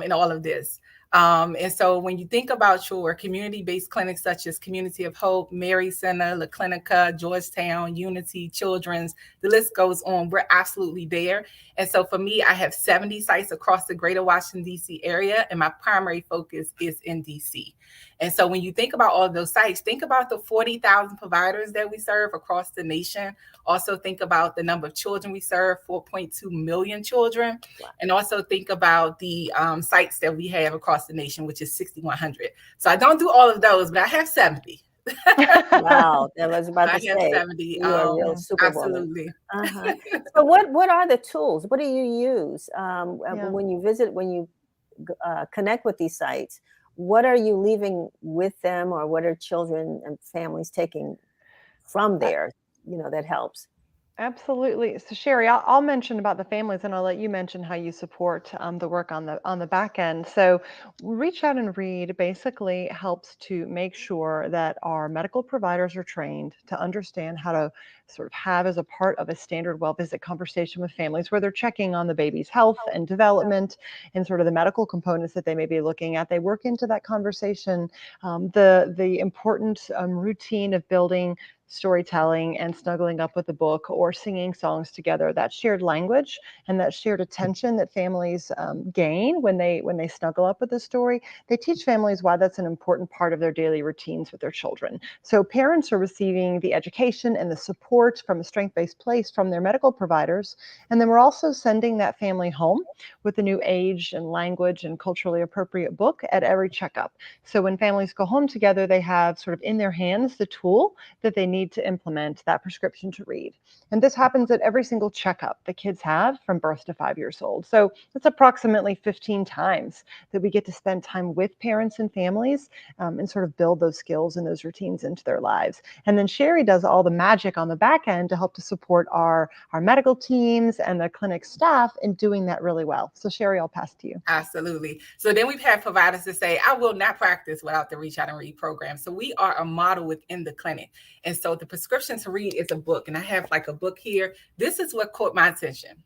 in all of this. And so when you think about your community-based clinics such as Community of Hope, Mary Center, La Clinica, Georgetown, Unity, Children's, the list goes on, we're absolutely there. And so for me, I have 70 sites across the greater Washington, D.C. area, and my primary focus is in D.C. And so when you think about all of those sites, think about the 40,000 providers that we serve across the nation. Also think about the number of children we serve, 4.2 million children. Wow. And also think about the sites that we have across the nation, which is 6,100. So I don't do all of those, but I have 70. Wow, that was about to say. I have 70. You are a real superwoman. Absolutely. So what are the tools? What do you use when you visit, when you connect with these sites? What are you leaving with them, or what are children and families taking from there, that helps? Absolutely. So Sherry, I'll mention about the families, and I'll let you mention how you support the work on the back end. So Reach Out and Read basically helps to make sure that our medical providers are trained to understand how to sort of have as a part of a standard well visit conversation with families where they're checking on the baby's health and development and sort of the medical components that they may be looking at. They work into that conversation the important routine of building storytelling and snuggling up with a book or singing songs together, that shared language and that shared attention that families gain when they snuggle up with the story. They teach families why that's an important part of their daily routines with their children. So parents are receiving the education and the support from a strength-based place from their medical providers. And then we're also sending that family home with a new age and language and culturally appropriate book at every checkup. So when families go home together, they have sort of in their hands the tool that they need to implement that prescription to read. And this happens at every single checkup the kids have from birth to 5 years old. So that's approximately 15 times that we get to spend time with parents and families and sort of build those skills and those routines into their lives. And then Sherry does all the magic on the back end to help to support our medical teams and the clinic staff in doing that really well. So Sherry, I'll pass to you. Absolutely. So then we've had providers to say, I will not practice without the Reach Out and Read program. So we are a model within the clinic. And so the prescription to read is a book. And I have like a book here. This is what caught my attention.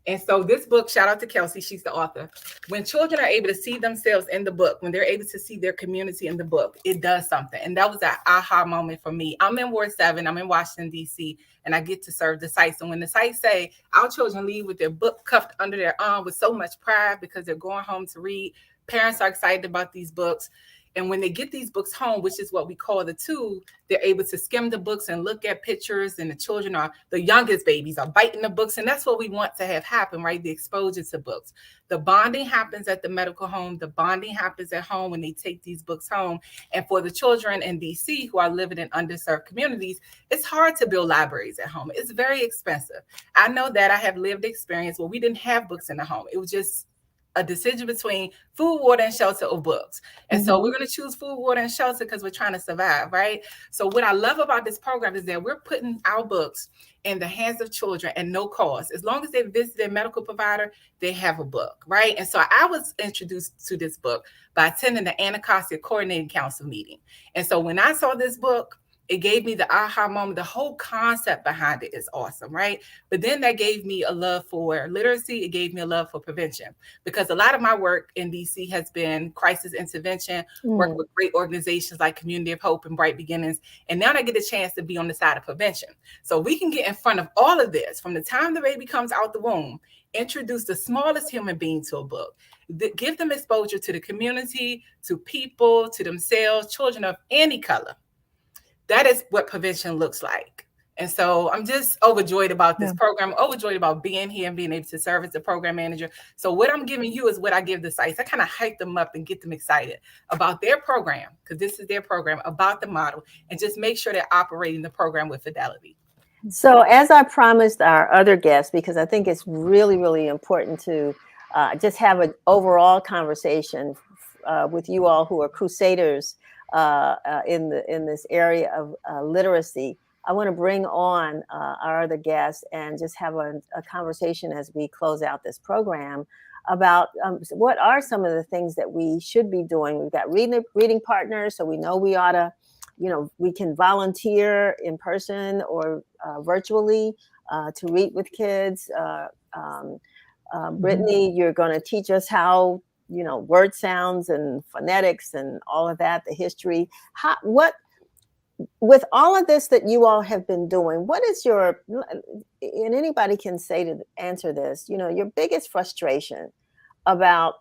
And so this book, shout out to Kelsey, she's the author. When children are able to see themselves in the book, when they're able to see their community in the book, it does something. And that was an aha moment for me. I'm in Ward 7, I'm in Washington, D.C., and I get to serve the sites. And when the sites say our children leave with their book cuffed under their arm with so much pride because they're going home to read, parents are excited about these books. And when they get these books home, which is what we call the two, they're able to skim the books and look at pictures, and the children are, the youngest babies are biting the books. And that's what we want to have happen, right? The exposure to books. The bonding happens at the medical home. The bonding happens at home when they take these books home. And for the children in DC who are living in underserved communities, it's hard to build libraries at home. It's very expensive. I know that. I have lived experience where we didn't have books in the home. It was just a decision between food, water, and shelter or books. And so we're going to choose food, water, and shelter because we're trying to survive, right? So what I love about this program is that we're putting our books in the hands of children at no cost. As long as they visit their medical provider, they have a book, right? And so I was introduced to this book by attending the Anacostia Coordinating Council meeting. And so when I saw this book, it gave me the aha moment. The whole concept behind it is awesome, right? But then that gave me a love for literacy. It gave me a love for prevention, because a lot of my work in DC has been crisis intervention, working with great organizations like Community of Hope and Bright Beginnings. And now I get a chance to be on the side of prevention. So we can get in front of all of this from the time the baby comes out the womb, introduce the smallest human being to a book, give them exposure to the community, to people, to themselves, children of any color. That is what prevention looks like. And so I'm just overjoyed about this program, overjoyed about being here and being able to serve as the program manager. So what I'm giving you is what I give the sites. I kind of hype them up and get them excited about their program, because this is their program, about the model, and just make sure they're operating the program with fidelity. So as I promised our other guests, because I think it's really, really important to just have an overall conversation with you all who are crusaders in this area of literacy, I want to bring on our other guests and just have a conversation as we close out this program about what are some of the things that we should be doing. We've got reading partners, so we know we ought to, we can volunteer in person or virtually to read with kids. Brittany, you're going to teach us how, word sounds and phonetics and all of that, the history. With all of this that you all have been doing, what is your, and anybody can answer this, your biggest frustration about,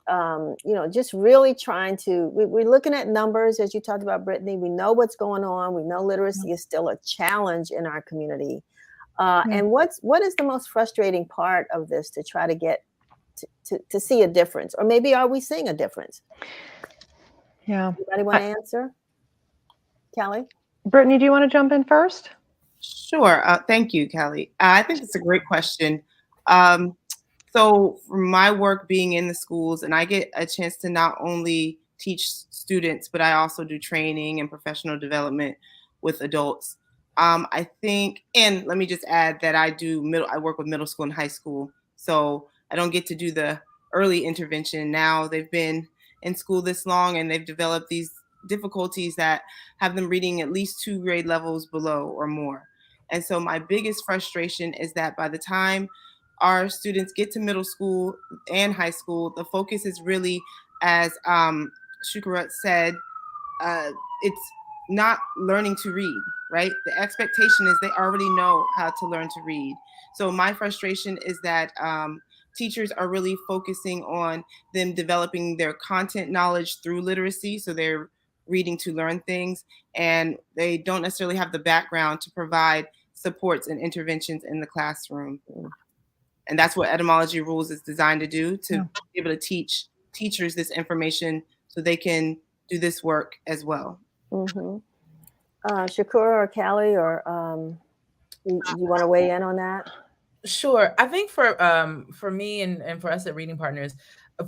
just really trying to, we're looking at numbers, as you talked about, Brittany. We know what's going on. We know literacy is still a challenge in our community. And what is the most frustrating part of this to try to get to see a difference? Or maybe are we seeing a difference? Yeah. Anybody want to answer? Callie? Brittany, do you want to jump in first? Sure. Thank you, Callie. I think it's a great question. So from my work being in the schools, and I get a chance to not only teach students, but I also do training and professional development with adults. I think, and let me just add that I work with middle school and high school. So I don't get to do the early intervention. Now they've been in school this long and they've developed these difficulties that have them reading at least 2 grade levels below or more. And so my biggest frustration is that by the time our students get to middle school and high school, the focus is really, as Shukarat said, it's not learning to read, right? The expectation is they already know how to learn to read. So my frustration is that teachers are really focusing on them developing their content knowledge through literacy. So they're reading to learn things, and they don't necessarily have the background to provide supports and interventions in the classroom. And that's what Etymology Rules is designed to do, to be able to teach teachers this information so they can do this work as well. Shakur or Callie, or you want to weigh in on that? Sure. I think for me and for us at Reading Partners,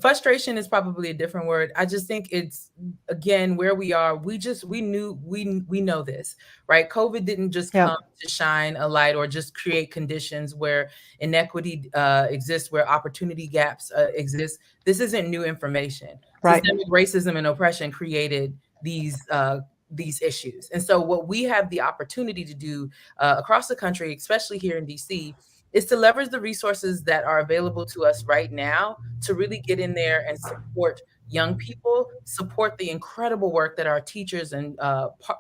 frustration is probably a different word. I just think it's, again, where we are. We know this, right? COVID didn't just come to shine a light or just create conditions where inequity exists, where opportunity gaps exist. This isn't new information. Right. Systemic racism and oppression created these issues. And so what we have the opportunity to do across the country, especially here in DC, is to leverage the resources that are available to us right now to really get in there and support young people, support the incredible work that our teachers and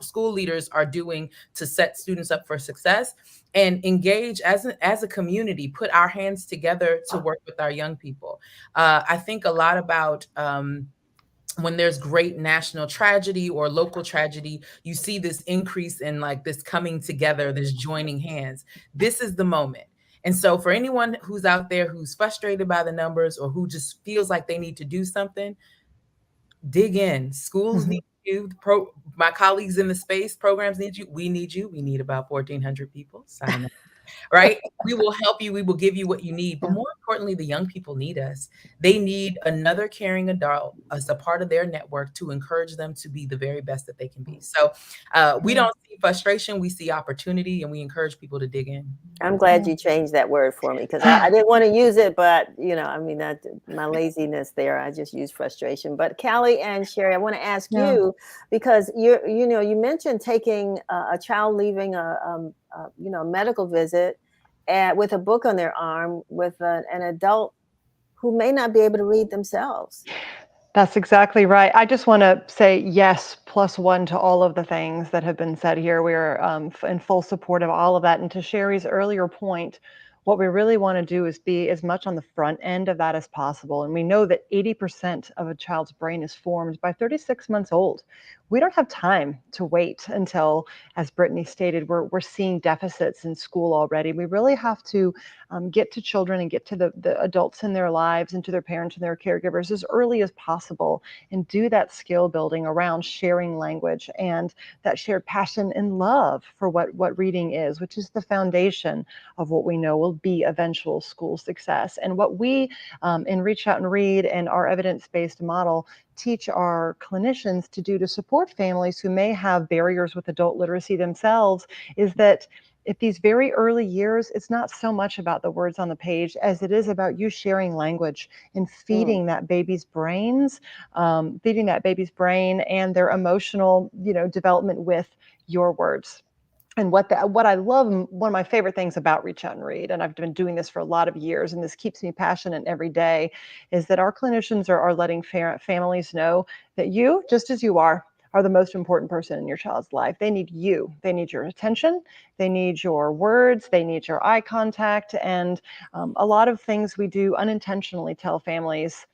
school leaders are doing to set students up for success, and engage as a community, put our hands together to work with our young people. I think a lot about when there's great national tragedy or local tragedy, you see this increase in like this coming together, this joining hands. This is the moment. And so for anyone who's out there who's frustrated by the numbers or who just feels like they need to do something, dig in. Schools need you. My colleagues in the space programs need you. We need you. We need about 1,400 people. Sign up. Right? We will help you. We will give you what you need. But more importantly, the young people need us. They need another caring adult as a part of their network to encourage them to be the very best that they can be. So we don't see frustration. We see opportunity, and we encourage people to dig in. I'm glad you changed that word for me, because I didn't want to use it, but I mean, that my laziness there, I just used frustration. But Callie and Sherry, I want to ask you, because you mentioned taking a child leaving a medical visit with a book on their arm with an adult who may not be able to read themselves. That's exactly right. I just want to say yes, +1 to all of the things that have been said here. We're in full support of all of that. And to Sherry's earlier point, what we really want to do is be as much on the front end of that as possible. And we know that 80% of a child's brain is formed by 36 months old. We don't have time to wait until, as Brittany stated, we're seeing deficits in school already. We really have to get to children and get to the adults in their lives and to their parents and their caregivers as early as possible, and do that skill building around sharing language and that shared passion and love for what reading is, which is the foundation of what we know will be eventual school success. And what we in Reach Out and Read and our evidence-based model teach our clinicians to do to support families who may have barriers with adult literacy themselves is that at these very early years, it's not so much about the words on the page as it is about you sharing language and feeding that baby's brains, feeding that baby's brain and their emotional, development with your words. And what I love, one of my favorite things about Reach Out and Read, and I've been doing this for a lot of years, and this keeps me passionate every day, is that our clinicians are letting families know that you, just as you are the most important person in your child's life. They need you. They need your attention. They need your words. They need your eye contact. And a lot of things we do unintentionally tell families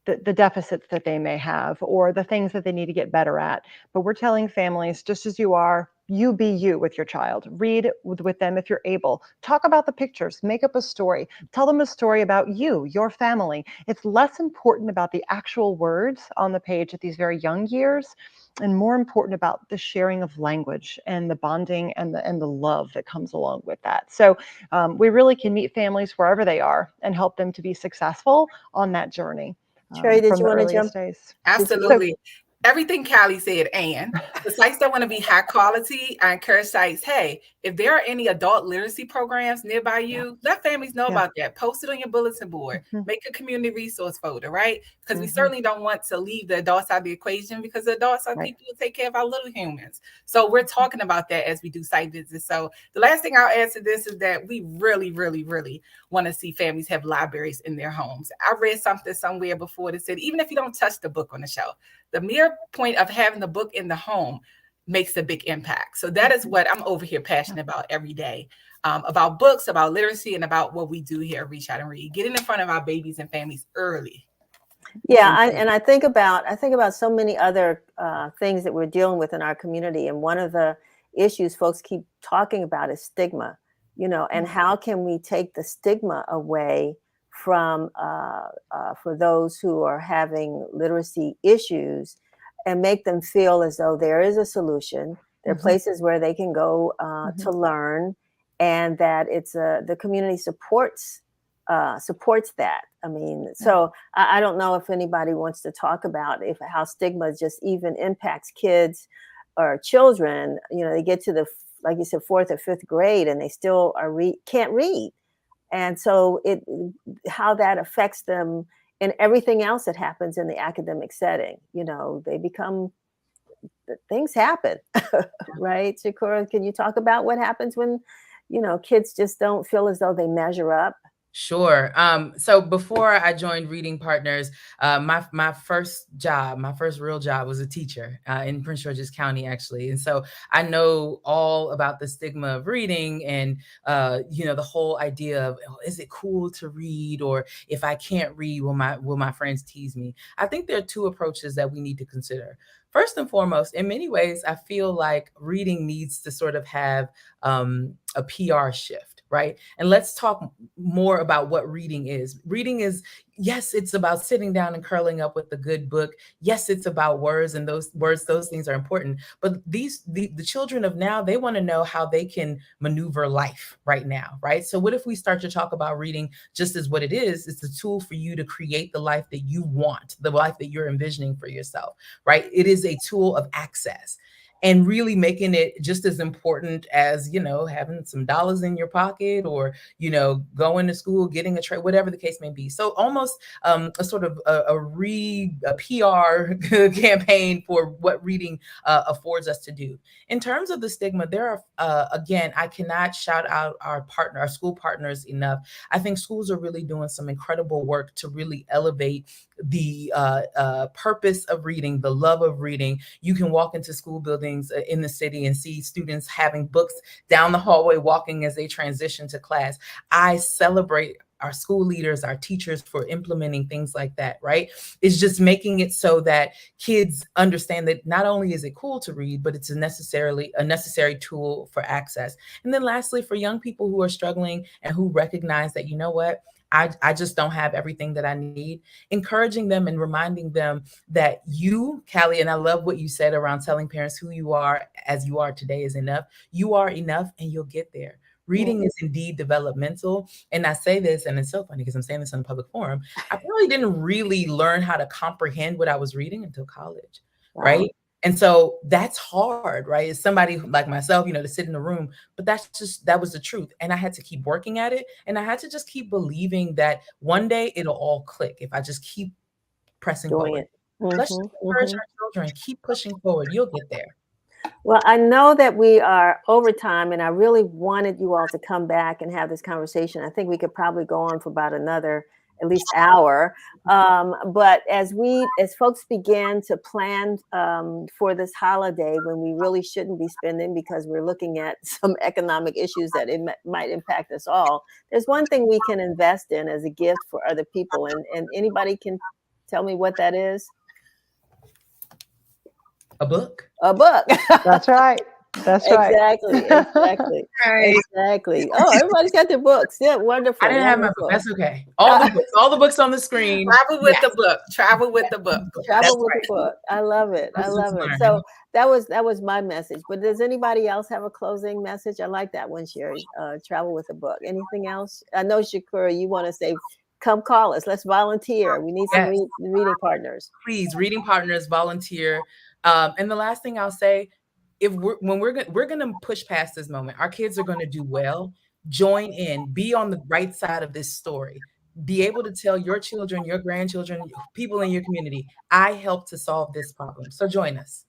the deficits that they may have or the things that they need to get better at. But we're telling families, just as you are, you be you with your child. Read with them if you're able. Talk about the pictures. Make up a story. Tell them a story about you, your family. It's less important about the actual words on the page at these very young years, and more important about the sharing of language and the bonding and the love that comes along with that. So we really can meet families wherever they are and help them to be successful on that journey. Sherry, did you want to jump? Days. Absolutely. Everything Callie said, and the sites that want to be high quality, I encourage sites, hey, if there are any adult literacy programs nearby you, let families know about that. Post it on your bulletin board. Make a community resource folder, right? Because we certainly don't want to leave the adults out of the equation, because the adults are people who take care of our little humans. So we're talking about that as we do site visits. So the last thing I'll add to this is that we really, really, really want to see families have libraries in their homes. I read something somewhere before that said, even if you don't touch the book on the shelf, the mere point of having the book in the home makes a big impact. So that is what I'm over here passionate about every day, about books, about literacy, and about what we do here at Reach Out and Read, getting in front of our babies and families early. Yeah, I think about so many other things that we're dealing with in our community, and one of the issues folks keep talking about is stigma, and how can we take the stigma away from for those who are having literacy issues, and make them feel as though there is a solution. There are places where they can go to learn, and that it's the community supports that. I mean, so I don't know if anybody wants to talk about how stigma just even impacts kids or children. They get to like you said, 4th or 5th grade, and they still can't read. And so how that affects them in everything else that happens in the academic setting. They become, things happen, right? Shakura, can you talk about what happens when, kids just don't feel as though they measure up? Sure. So before I joined Reading Partners, my first job, my first real job was a teacher in Prince George's County, actually. And so I know all about the stigma of reading and, the whole idea of, oh, is it cool to read? Or if I can't read, will my friends tease me? I think there are two approaches that we need to consider. First and foremost, in many ways, I feel like reading needs to sort of have a PR shift, right? And let's talk more about what reading is. Reading is, yes, it's about sitting down and curling up with a good book. Yes, it's about words, and those words, those things are important. But the children of now, they want to know how they can maneuver life right now, right? So what if we start to talk about reading just as what it is? It's a tool for you to create the life that you want, the life that you're envisioning for yourself, right? It is a tool of access. And really making it just as important as, having some dollars in your pocket or, going to school, getting a trade, whatever the case may be. So almost a sort of a PR campaign for what reading affords us to do. In terms of the stigma, there are, again, I cannot shout out our school partners enough. I think schools are really doing some incredible work to really elevate the purpose of reading, the love of reading. You can walk into school buildings in the city and see students having books down the hallway, walking as they transition to class. I celebrate our school leaders, our teachers for implementing things like that, right? It's just making it so that kids understand that not only is it cool to read, but it's a necessary tool for access. And then lastly, for young people who are struggling and who recognize that, you know what, I just don't have everything that I need, encouraging them and reminding them that you, Callie, and I love what you said around telling parents who you are as you are today is enough. You are enough and you'll get there. Reading is indeed developmental. And I say this, and it's so funny because I'm saying this in a public forum. I probably didn't really learn how to comprehend what I was reading until college, right? And so that's hard, right? As somebody like myself, to sit in a room, but that was the truth. And I had to keep working at it. And I had to just keep believing that one day it'll all click if I just keep pressing forward. Let's just encourage our children, keep pushing forward. You'll get there. Well, I know that we are over time, and I really wanted you all to come back and have this conversation. I think we could probably go on for about another at least hour. But as folks begin to plan for this holiday, when we really shouldn't be spending because we're looking at some economic issues that might impact us all, there's one thing we can invest in as a gift for other people. And anybody can tell me what that is? A book. A book. That's right. That's right. Exactly. Exactly. Oh, everybody's got their books. Yeah, wonderful. I didn't have my book. That's okay. All the books on the screen. Travel with the book. Travel with the book. Travel with the book. I love it. I love it. So that was my message. But does anybody else have a closing message? I like that one, Sherry. Travel with a book. Anything else? I know, Shakura, you want to say, come call us. Let's volunteer. We need some reading partners. Please, reading partners, volunteer. And the last thing I'll say, we're going to push past this moment. Our kids are going to do well. Join in. Be on the right side of this story. Be able to tell your children, your grandchildren, people in your community, I helped to solve this problem. So join us.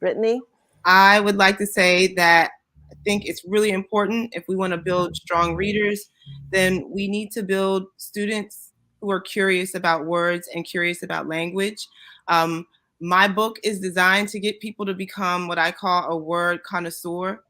Brittany? I would like to say that I think it's really important if we want to build strong readers, then we need to build students who are curious about words and curious about language. My book is designed to get people to become what I call a word connoisseur.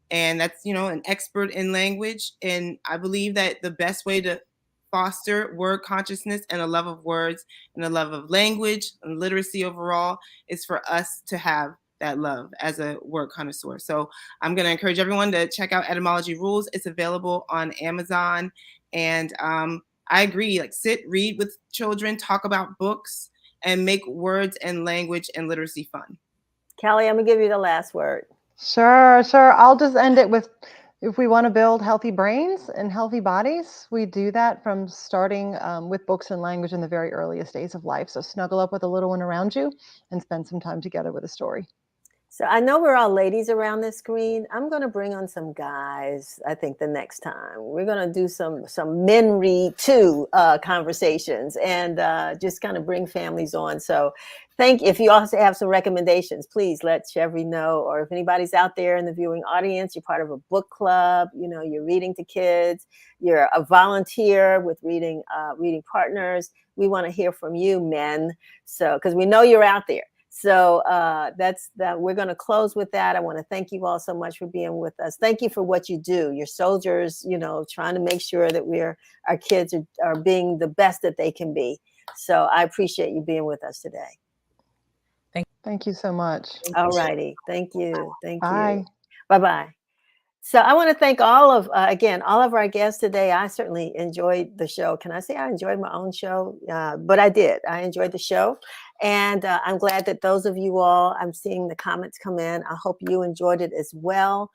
And that's, an expert in language. And I believe that the best way to foster word consciousness and a love of words and a love of language and literacy overall is for us to have that love as a word connoisseur. So I'm going to encourage everyone to check out Etymology Rules. It's available on Amazon. And I agree, sit, read with children, talk about books, and make words and language and literacy fun. Callie, I'm going to give you the last word. Sure. I'll just end it with, if we want to build healthy brains and healthy bodies, we do that from starting with books and language in the very earliest days of life. So snuggle up with a little one around you and spend some time together with a story. So I know we're all ladies around this screen. I'm going to bring on some guys. I think the next time we're going to do some men read too conversations and just kind of bring families on. So if you also have some recommendations, please let Chevy know. Or if anybody's out there in the viewing audience, you're part of a book club, you know, you're reading to kids, you're a volunteer with reading partners. We want to hear from you, men. So because we know you're out there. So that's that. We're going to close with that. I want to thank you all so much for being with us. Thank you for what you do. You're soldiers, you know, trying to make sure that our kids are being the best that they can be. So I appreciate you being with us today. Thank you so much. All righty. Thank you. Thank Bye. you. Bye-bye. So I want to thank all of our guests today. I certainly enjoyed the show. Can I say I enjoyed my own show? But I did. I enjoyed the show. And I'm glad that those of you all, I'm seeing the comments come in. I hope you enjoyed it as well.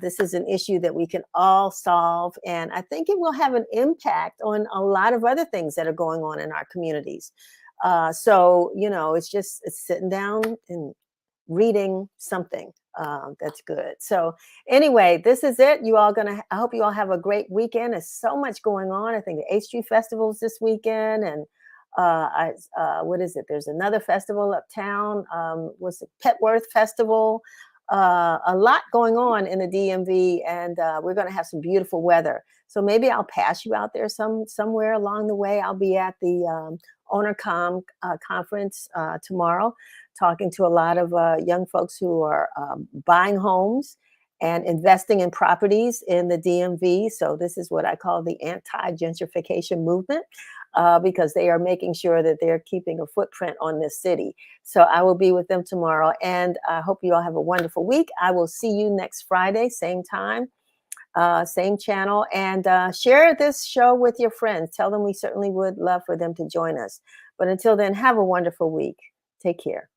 This is an issue that we can all solve. And I think it will have an impact on a lot of other things that are going on in our communities. So, you know, it's sitting down and reading something that's good. So anyway, this is it. I hope you all have a great weekend. There's so much going on. I think the H Street Festival is this weekend, and what is it? There's another festival uptown. What's it? Petworth Festival. A lot going on in the DMV, and we're going to have some beautiful weather. So maybe I'll pass you out there somewhere along the way. I'll be at the OwnerCom conference tomorrow, talking to a lot of young folks who are buying homes and investing in properties in the DMV. So this is what I call the anti-gentrification movement, because they are making sure that they're keeping a footprint on this city. So I will be with them tomorrow, and I hope you all have a wonderful week. I will see you next Friday, same time, same channel, and share this show with your friends. Tell them we certainly would love for them to join us. But until then, have a wonderful week. Take care.